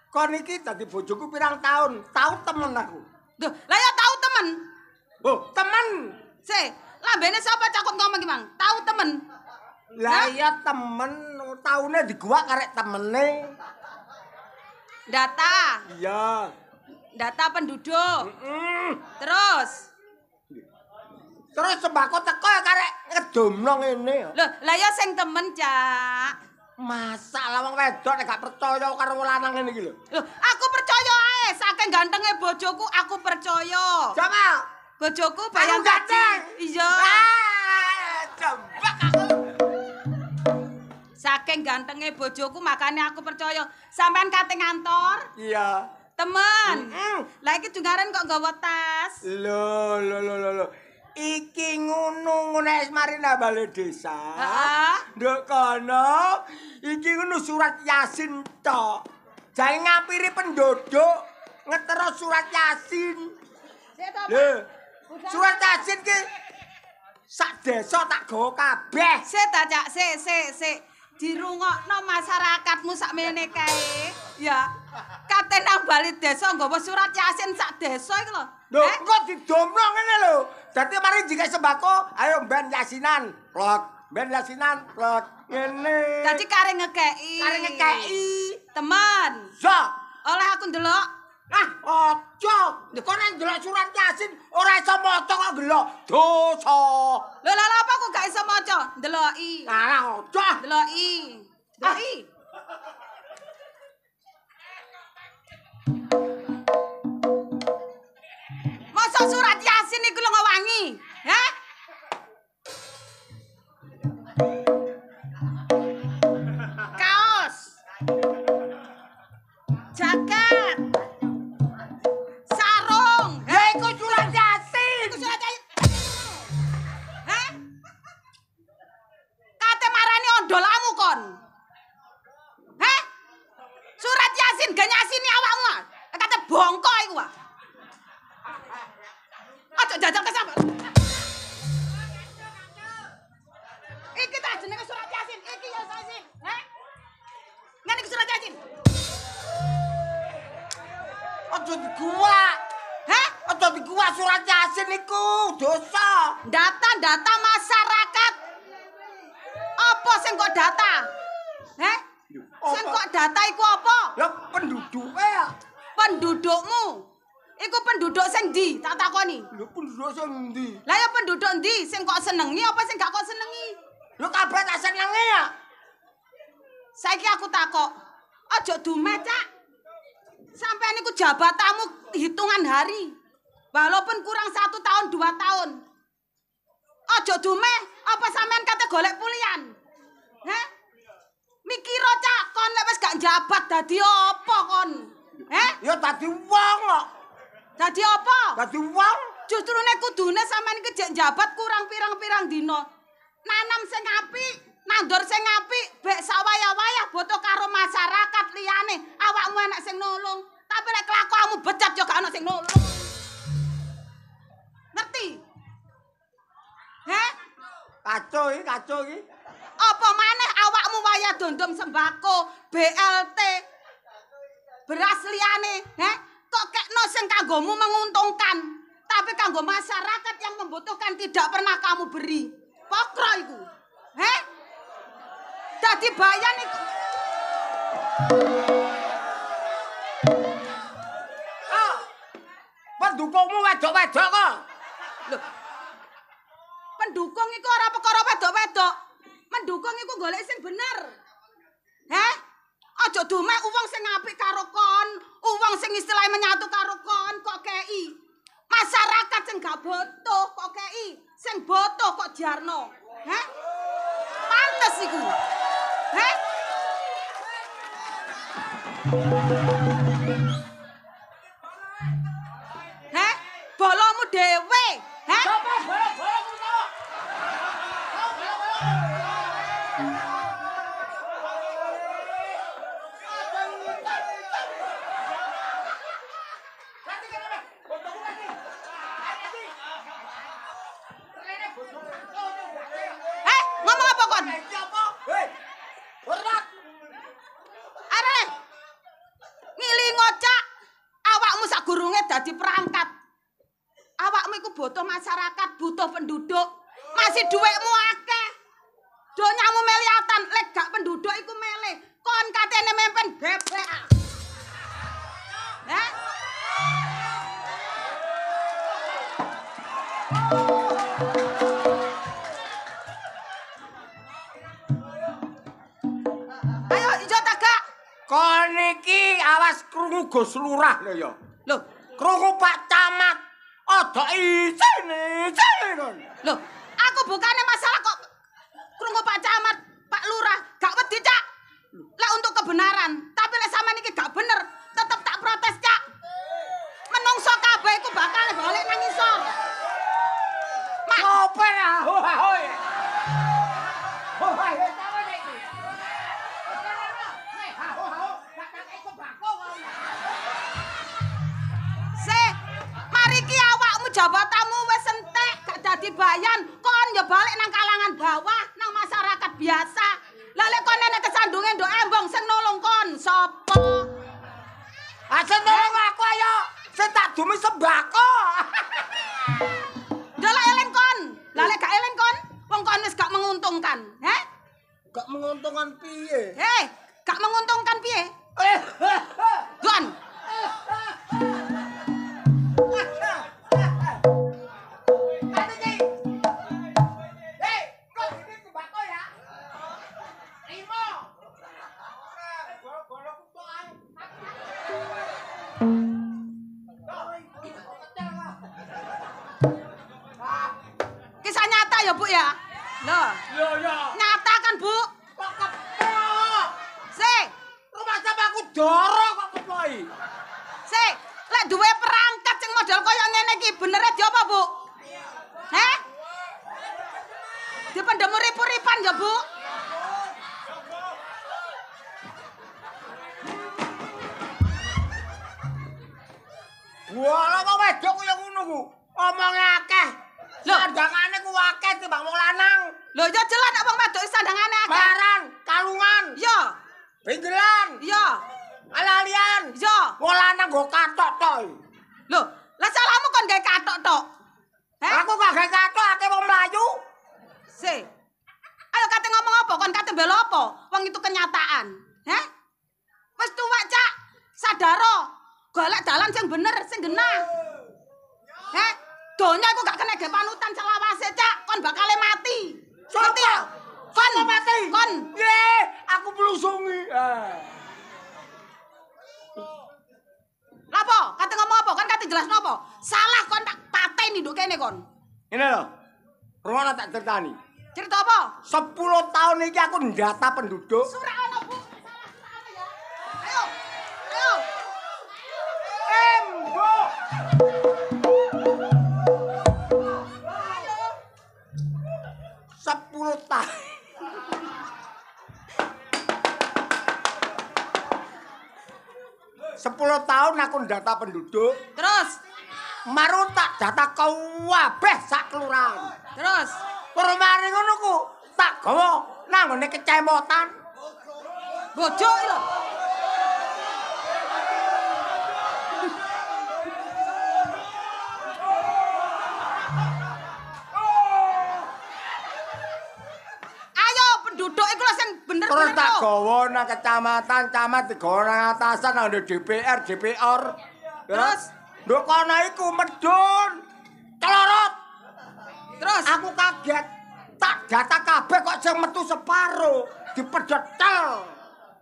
A: Kon iki dadi bojoku pirang tahun? Tahu temen aku.
C: Duh, lah ya tahu temen.
A: Oh, temen.
C: Se, lambene sapa cakot ngomong ki, Mang? Tahu temen.
A: Lah iya temen, taune di gua karek temene.
C: Data.
A: Iya.
C: Data penduduk. Terus
A: Terus sembako teko ya karek ngedomno ngene.
C: Loh, lah ya sing temen, Cak.
A: Masa lah wong wedok nek gak percaya karo lanang ngene iki lho.
C: Loh, aku percaya ae, saking gantenge bojoku aku percaya.
A: Coba.
C: Bojoku bayang
A: ganteng.
C: Iya.
A: Coba aku.
C: Saking gantenge bojoku makanya aku percaya. Sampean kate ngantor,
A: Iya.
C: temen. Lah iki jungaren kok nggawa tas.
A: Lho. Iki ngono nek mari nang bale desa.
C: Heeh.
A: Nduk kono iki ngono surat Yasin tok. Jae ngapiri penduduk ngetero surat Yasin. Lho, surat Yasin ki sak desa tak gawa kabeh.
C: Sik ta, Cak, sik. Dirungokno masyarakatmu sakmene kae. Ya. Kate nang Bali desa nggawa surat Yasin sak desa iki lho.
A: Lho, kok didomno ngene lho. Dadi mari jika sembako, ayo ben Yasinan, plot. Ben Yasinan, plot. Ngene.
C: Dadi kare ngekeki. Temen.
A: Zo.
C: Oleh aku ndelok.
A: Ah, aja. Nek kono ndelok surat Yasin ora iso maca kok ndelok. Dosa.
C: Lho lha apa aku gak iso maca? Ndeloki.
A: Ah, aja.
C: Ndeloki. Masa surat Yasin iku lho wangi? Hah? Kaos. Jaket. Sarung.
A: Ya iku surat Yasin.
C: Iku surat Yasin. Hah? Kate marani ondolamu kon. Hah? Surat Yasin gak nyasini awakmu. Kate bongko iku wae. Aja jajal ke sampe. Iki ta jenenge surat Yasin. Iki ya Yasin. Hah? Ngene iki surat Yasin.
A: Aja di gua.
C: Hah?
A: Aja di gua surat Yasin iku dosa.
C: Data masyarakat. Apa sing kok data? Heh? Sing kok data iku apa?
A: Lah penduduke ya.
C: Pendudukmu. Iku penduduk sing ndi? Tak takoni.
A: Lho penduduk sing ndi?
C: Lah ya penduduk ndi? Sing kok senengi apa sing gak kok senengi?
A: Lho kabeh tak senenge ya.
C: Saiki aku takok. Aja dumeh, Cak. Sampeyan iku jabatanmu hitungan hari. Walaupun kurang 1 tahun, 2 tahun. Aja dumeh, apa sampean kate golek pulian? Heh? Mikiro, Cak, kon nek wis gak jabat dadi apa kon? Heh?
A: Ya dadi wong kok.
C: Dadi apa?
A: Dadi wong.
C: Justrune kudune sampean iki jek jabat kurang pirang-pirang dina. Nanam sing apik, nandur sing apik, bek sawaya-waya boto karo masyarakat liyane. Awakmu enak sing nolong, tapi lek kelakuanmu becat yo gak ana sing nolong. Ngerti? Heh?
A: Kacau iki.
C: Apa maneh awakmu waya dondom sembako, BLT, beras liyane, heh? Kok kekno sing kanggomu menguntungkan, tapi kanggo masyarakat yang membutuhkan tidak pernah kamu beri. Pokro iku. Heh? Dadi bayan iku.
A: pendukungmu wedok-wedok kok.
C: Lho. Pendukung iku ora perkara wedok-wedok. Mendukung iku golek sing bener. Heh? Aja dumek wong sing apik karo kon, wong sing istilahnya menyatu karo kon kok kei. Masyarakat sing gak butuh kok kei, sing butuh kok diarno. Heh? Pantes iku. Heh? Heh? Bolomu dhewe. Heh? Ngomong apa kon? Are. Ngilingo cak. Awakmu sak gurunge dadi perangkat. Awakmu iku butuh masyarakat, butuh penduduk. Masih dhuwitmu akeh. Donyamu meliatan, lek gak penduduk iku meleh. Kon katene mempen bebek. Heh? Ayo ijo tagak.
A: Kon iki awas krungu Gus Lurah lho ya.
C: Loh,
A: Krungu Pak Camat. Ada isine kon.
C: loh, aku bukannya masalah kok krungu Pak Camat, Pak Lurah, gak wedi, Cak. Lek untuk kebenaran, tapi lek sampean iki gak bener, tetep tak protes, Cak. Menungso kabeh iku bakal balik nang ngisor. Mak,
A: Ngopo ya? Hoi. Hoi, tawane iki.
C: mari ki awakmu jabatanmu wis entek, gak dadi bayan, kon ya balik nang kalangan bawah, nang masyarakat biasa. Lah lek kon nek kesandunge ndok embong sing nolong kon, sapa?
A: Aja nolong aku ayo. Sing tak dumi sembako.
C: Delok eling kon. Lah lek gak eling kon, wong kon wis gak menguntungkan, heh?
A: Gak menguntungkan piye?
C: Heh, gak menguntungkan piye? Gon. Kisah nyata ya, Bu ya? Loh,
A: Yo.
C: nyata kan, Bu?
A: Kok keplok?
C: Se,
A: Rumah sampe aku doro kok keploki.
C: lek duwe perangkat sing model kaya ngene iki benere diapa, Bu? Heh? Dipendem urip-uripan ya, Bu?
A: Wala kok wedok kaya ngono ku. Omonge akeh.
C: Loh.
A: Sandangane ku akeh timbang wong lanang.
C: Lho ya jelas nek wong wedok sandangane akeh.
A: Baran, kalungan,
C: Yo,
A: benggelan,
C: yo,
A: alalian.
C: yo.
A: Wong lanang go katok tok.
C: Lho, lah salahmu kon gawe katok tok. Heh?
A: Aku gak gawe katok akeh wong Melayu.
C: Se. Ayo kate ngomong apa? Kon kate bela apa? Wong itu kenyataan. Heh? Wis tuwek, Cak. Sadaro. Golek dalan sing bener, sing genah. Heh? Donya iku gak kena ge panutan selawase, Cak. Kon bakal mati. Ngerti ya? Kon
A: mati?
C: Kon.
A: Ye, aku blusungi.
C: Lapo? Kate ngomong apa? Kan kate jelas nopo? Salah kon tak pateni nduk kene kon.
A: Ini lho. Rumono tak ceritani.
C: Cerita apa?
A: 10 tahun iki aku ndata penduduk.
C: Surah ono, Bu. Salah ya. Ayo. Ayo.
A: Embok. 10 tahun. 10 tahun aku ndata penduduk.
C: Terus,
A: Maru tak data kabeh sak kelurahan.
C: terus.
A: Permari ngono ku tak gawa nang ngene kecamatan.
C: Bojo lho. Ayo penduduk iku lho sing
A: Terus
C: bener-bener
A: tak
C: lho.
A: gawa nang kecamatan, camat digawa nang atasan nang DPR, DPR.
C: Terus?
A: Nduk kono iku medun. Celorot.
C: Terus
A: Aku kaget. Tak data kabeh kok sing metu separo dipedetel.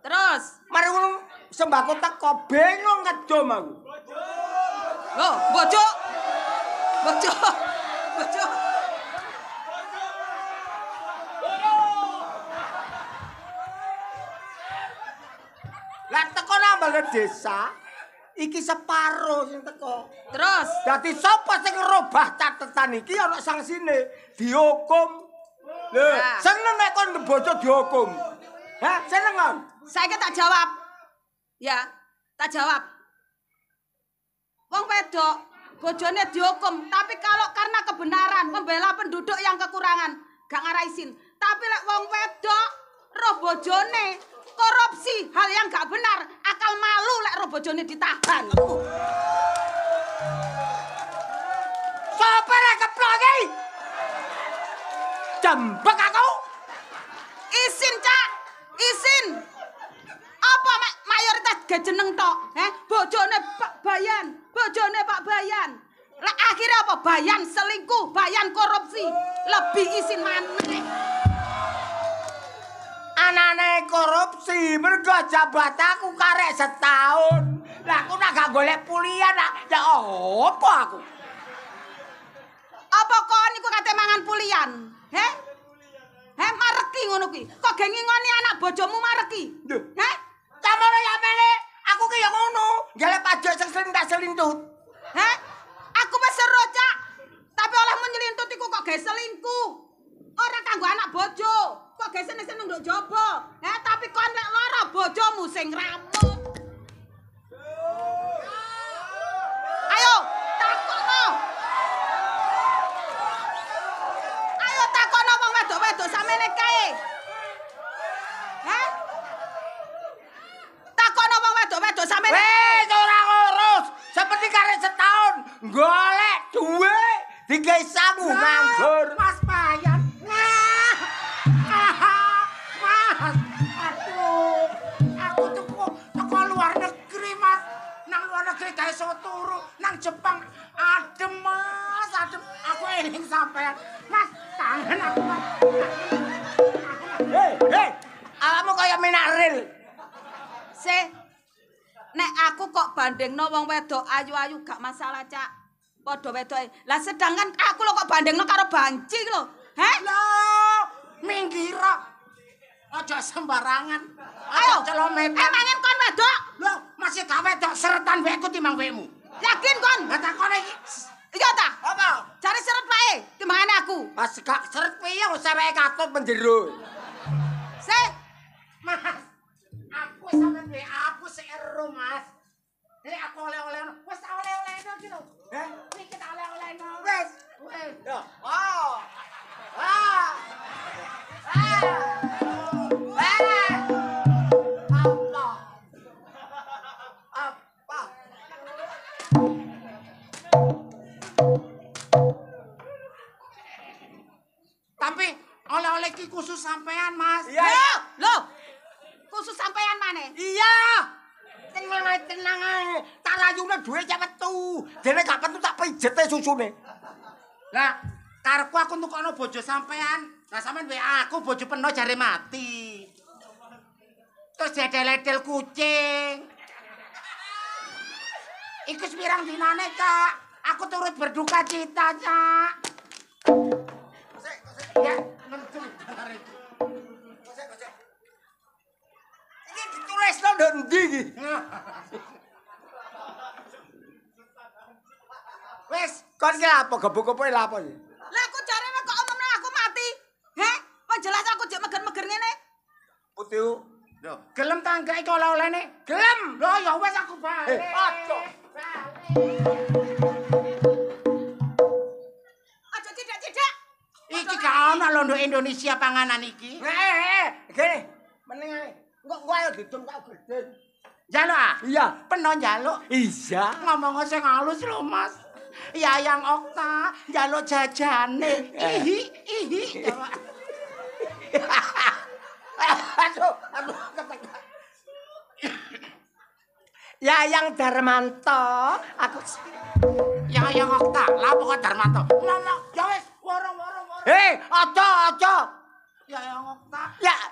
C: terus
A: Mari ngono sembako teko bingung ngedom aku.
C: loh bojo. Bojo. Bojo.
A: Lah teko nambah desa iki separo sing teko.
C: Terus
A: Dadi sapa sing ngerubah catetan iki ana sangsine dihukum. Lho,
C: Nah.
A: seneng nek kon bojo dihukum. Hah, seneng kon?
C: saya tak jawab. Ya, tak jawab. Wong wedok bojone dihukum, tapi kalau karena kebenaran membela penduduk yang kekurangan, gak ngarai isin. Tapi lek wong wedok roh bojone korupsi, hal yang gak benar, akal malu lek roh bojone ditahan.
A: Sapa rek keplok iki? Jembek aku.
C: Isin, Cak. Isin. Apa mayoritas gak jeneng tok? Bojone Pak Bayan, bojone Pak Bayan. Lah akhirnya apa? Bayan selingkuh, Bayan korupsi. Lebih isin maneh.
A: Anane korupsi, mergo jabatanku karek setahun. Lah aku nak gak golek pulian nak ya opo aku?
C: Apa kon niku kate mangan pulian? Mareki ngono kuwi. Kok geng ngingoni anak bojomu mareki?
A: Duh. Camono ya mene, aku ki ya ngono. Golek pajak sing sering tak selintut.
C: Aku wis seru, Cak. Tapi olehmu nyelintut iku kok gawe selingkuh. Ora kanggo anak bojo. Kok gawe seneng-seneng nduk jaba. Tapi kon nek lara bojomu sing ngamuk. Ayo, takokno. Ayo takokno wong wedok-wedok samene kae. Takokno wong wedok-wedok samene.
A: Wes ora ngurus. Seperti karek setahun golek duit digawe sangu nganggur.
D: Mas Bayan. Nah. Mas. Aduh. Aku teko luar negeri, Mas. Nang luar negeri gawe iso turu, nang Jepang adem, Mas. Adem. Aku eling sampean. Mas, kangen aku, Mas.
A: Hei, alamu kaya minak ril.
C: Nek aku kok bandingno wong wedok ayu-ayu gak masalah, Cak. Padha wedoke. Lah sedangkan aku lho kok bandingno karo banci lho.
D: Loh, minggira. Aja sembarangan.
C: Ayo,
D: celometan.
C: emangin kon wedok?
D: Loh, masih gawe wedok seretan wekku timbang wekmu.
C: Yakin kon?
D: Lah takone iki.
C: Iya ta?
A: Apa?
C: Cari seret wae timbangane aku.
A: Pas gak seret piye kok seweke katut menjero.
D: Mas, aku sampean duwe aku sik ero, Mas. Aku oleh-oleh. Wis tak oleh-olehno iki lho. Iki tak oleh-olehno.
A: Wes.
D: Wes.
A: Ya. Oh. Ah. Ah. Apa?
D: Tapi oleh-oleh iki khusus sampean, Mas.
A: Iya.
C: Loh. Khusus sampean maneh.
A: Iya. Tenang ae. Tak rayune duwe cek metu. Dene gak metu tak pijete susune.
D: Lah, karepku aku ntukokno bojo sampean. Lah sampean wae aku bojo peno jare mati. Terus jedel-edel kucing. Iku sepirang dinane, Cak. Aku turut berduka cita, Cak. Ya, mentu.
A: Iki ditulisno ndok ndi iki?
D: Wes,
A: Kon ki apa gebuk-gebuke lha apa iki?
C: Lah aku jarene kok omongno aku mati. Kok jelas aku jek meger-meger ngene.
A: Putiu.
D: lho, gelem ta enggak iki oleh-olehne?
A: Gelem.
D: Lho, ya wes aku balik.
A: Aja.
C: Aja tidak-tidak.
D: Iki gak ono lho nduk Indonesia panganan iki.
A: Gini, mending ae. Engko ayo didum tak gedhen.
D: Njaluk ah?
A: Iya.
D: Peno njaluk.
A: Iya.
D: Ngomong sing halus lho, Mas. Yayang Okta njaluk jajane. Ihi.
A: Aduh, ketek. Yayang Darmanto. Aku
D: Yayang Okta, lha kok Darmanto. Ngomong, ya wis, woro.
A: aja.
D: Yayang Okta.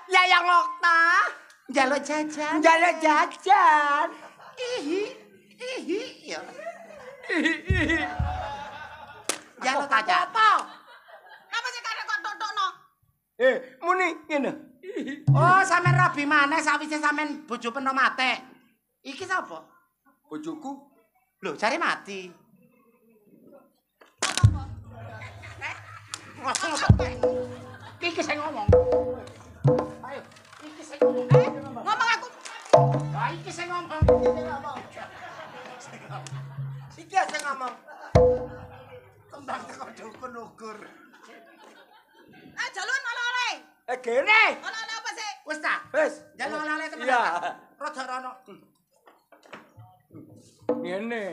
A: Yayang Okta.
D: Njaluk jajan.
A: Njaluk jajan.
D: Ihi. Ya. Njaluk aja.
C: Apa? Apa sih karek kok tok-tokno?
A: Muni ngene.
D: Oh, sampean rabi maneh sawise sampean bojo peno mate. Iki sapa?
A: Bojoku.
D: Lho, jare mati. Iki sing ngomong. Ayo, iki sing ngomong.
C: Ngomong aku.
D: Lah iki sing ngomong.
A: Iki sing ngomong.
D: Kembang teko dukun ukur.
C: Jaluan oleh-oleh.
A: Gene.
C: Oleh-oleh apa sih?
D: Wis ta?
A: Wis.
D: Jaluk oleh-oleh temen.
A: Iya.
D: Rada rono.
A: Ngene.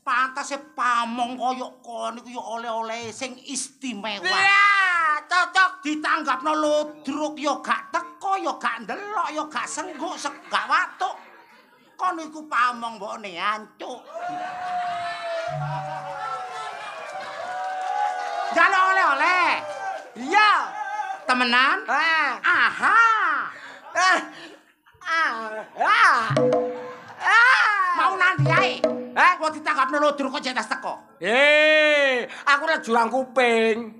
D: Pantese pamong kaya kon iku ya oleh-oleh sing istimewa.
A: Iya, cocok.
D: Ditanggapno ludruk ya gak teko ya gak ndelok ya gak sengguk gak watuk. Kon iku pamong mbokne ancuk. Jaluk oleh-oleh.
A: Iya.
D: Temenan? Aha. Mau nanti ae. Kok ditanggapno ludruk kok jelas teko.
A: Aku lek jurang kuping.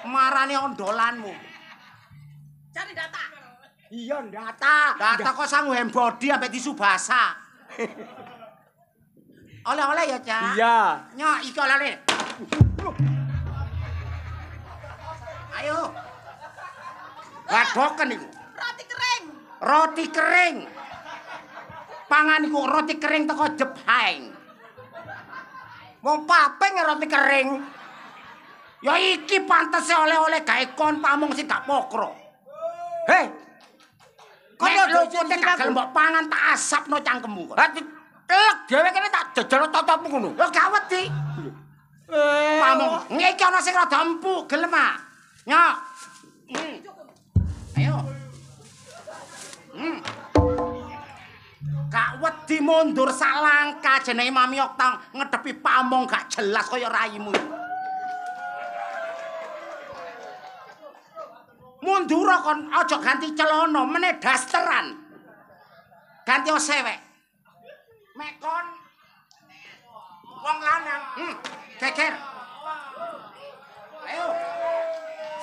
D: Marane ondolanmu.
C: Cari data.
A: Iya, data.
D: Data kok sangu hembodi ambek tisu basah. Oleh-oleh ya, Cak?
A: Iya.
D: Nyok, iki oleh-oleh. Ayo. Gadoken iku.
C: Roti kering.
D: Roti kering. Pangan iku roti kering teko Jepang.
A: Wong paping roti kering.
D: Ya iki pantese oleh-oleh gawe kon pamong sing gak pokro. Kok lho pote gak gelem mbok pangan tak asapno cangkemmu kok.
A: Telek dhewe kene tak jejel totopmu ngono.
D: Lho gak wedi. Pamong, ngeki ana sing rada empuk, gelem ah. Nyok. Ayo. Gak wedi mundur sak langkah jenenge Mami Okta ngedepi pamong gak jelas kaya raimu. Mundur kon aja ganti celana, meneh dasteran. Ganti sewek. Mek kon wong lanang, geger. Ayo.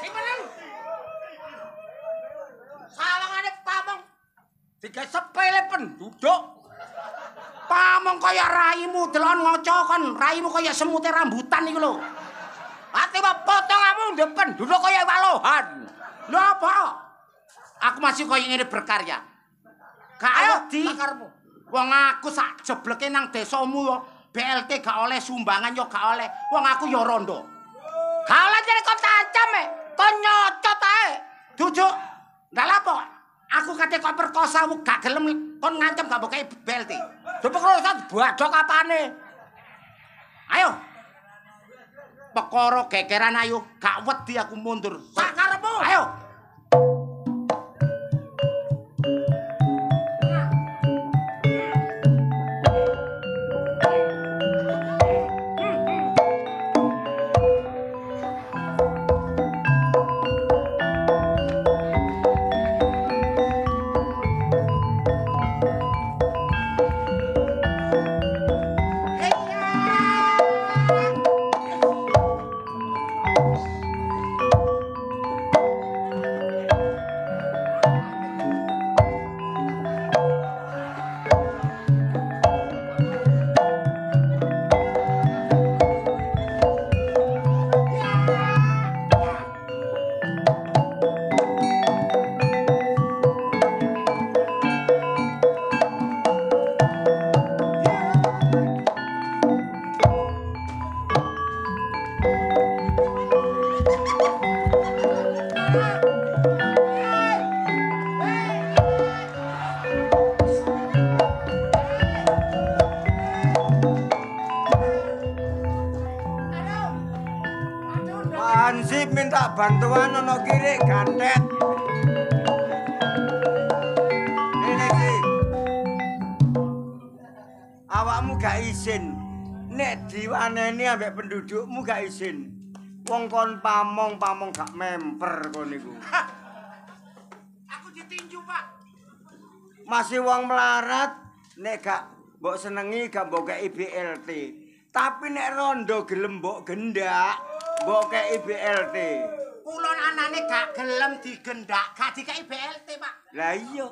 D: Sing meneng. Sawangane pamong tiga sepele penduduk. Pamong kaya raimu delon ngoco kon, raimu kaya semute rambutan iku lho. Ati potonganmu ndek penduduk kaya walohan. Lho apa? Aku masih kaya ngene berkarya. Gak wedi. Wong aku sak jebleke nang desamu yo BLT gak oleh sumbangan yo gak oleh. Wong aku yo rondo. Gak oleh jare kok tancam kok nyocot ae. Jujuk. Ndak lapo. Aku kate kok perkosa gak gelem kon ngancam gak mbokei BLT. Dipekrosan badok apane. Ayo. Perkara gegeran ayo gak wedi aku mundur. Sak karepmu. Ayo.
A: Hansip minta bantuan ana kiri gandet. Ini sih. Awakmu gak izin. Nek diwaneni ambek pendudukmu gak izin. Wong kon pamong gak memper kon niku.
D: Aku ditinju, Pak.
A: Masih wong melarat nek gak mbok senengi gak mbok kei BLT. Tapi nek rondo gelem mbok gendak, mbok kei BLT.
D: Kulon anane gak gelem digendak, gak dikai BLT, Pak.
A: Lah iya.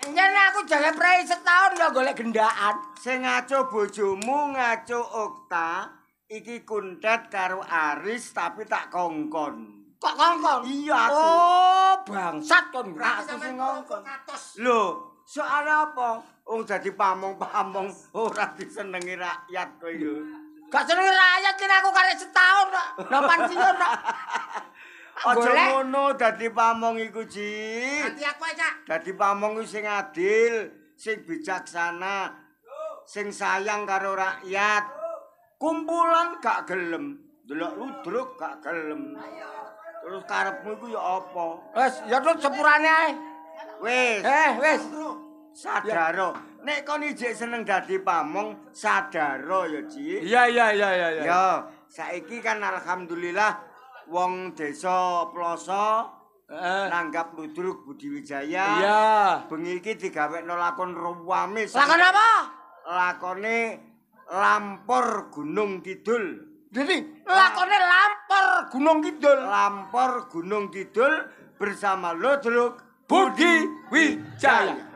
E: Jane aku jaga prei setahun ya golek gendaan.
A: Sing ngaco bojomu ngaco Okta, iki kuntet karo Aris tapi tak kongkon.
E: Kok kongkon?
A: Iya aku.
E: Oh, bangsat kon.
A: Aku sing ngongkon. Lho, soal apa? Wong dadi pamong-pamong ora disenengi rakyat kowe yo.
E: Gak seneng rakyat kene aku karek setahun kok. Lah pensiun kok.
A: Aja ngono dadi pamong iku, Ji.
D: Nanti aku aja.
A: Dadi pamong iku sing adil, sing bijaksana, sing sayang karo rakyat. Kumpulan gak gelem, delok ludruk gak gelem. Terus karepmu iku ya apa?
E: Wes, ya tut sepurane ae.
A: Wis,
E: Wis.
A: sadaro. Nek kon ijek seneng dadi pamong, sadaro ya, Ji.
E: Iya.
A: Ya, saiki kan alhamdulillah wong desa Ploso nanggap ludruk Budi Wijaya.
E: Iya.
A: Bengi iki digawekno lakon ruwame.
E: Lakon apa?
A: Lakone Lampor Gunung Kidul.
E: Jadi lakone Lampor Gunung Kidul.
A: Lampor Gunung Kidul bersama ludruk
E: Budi Wijaya.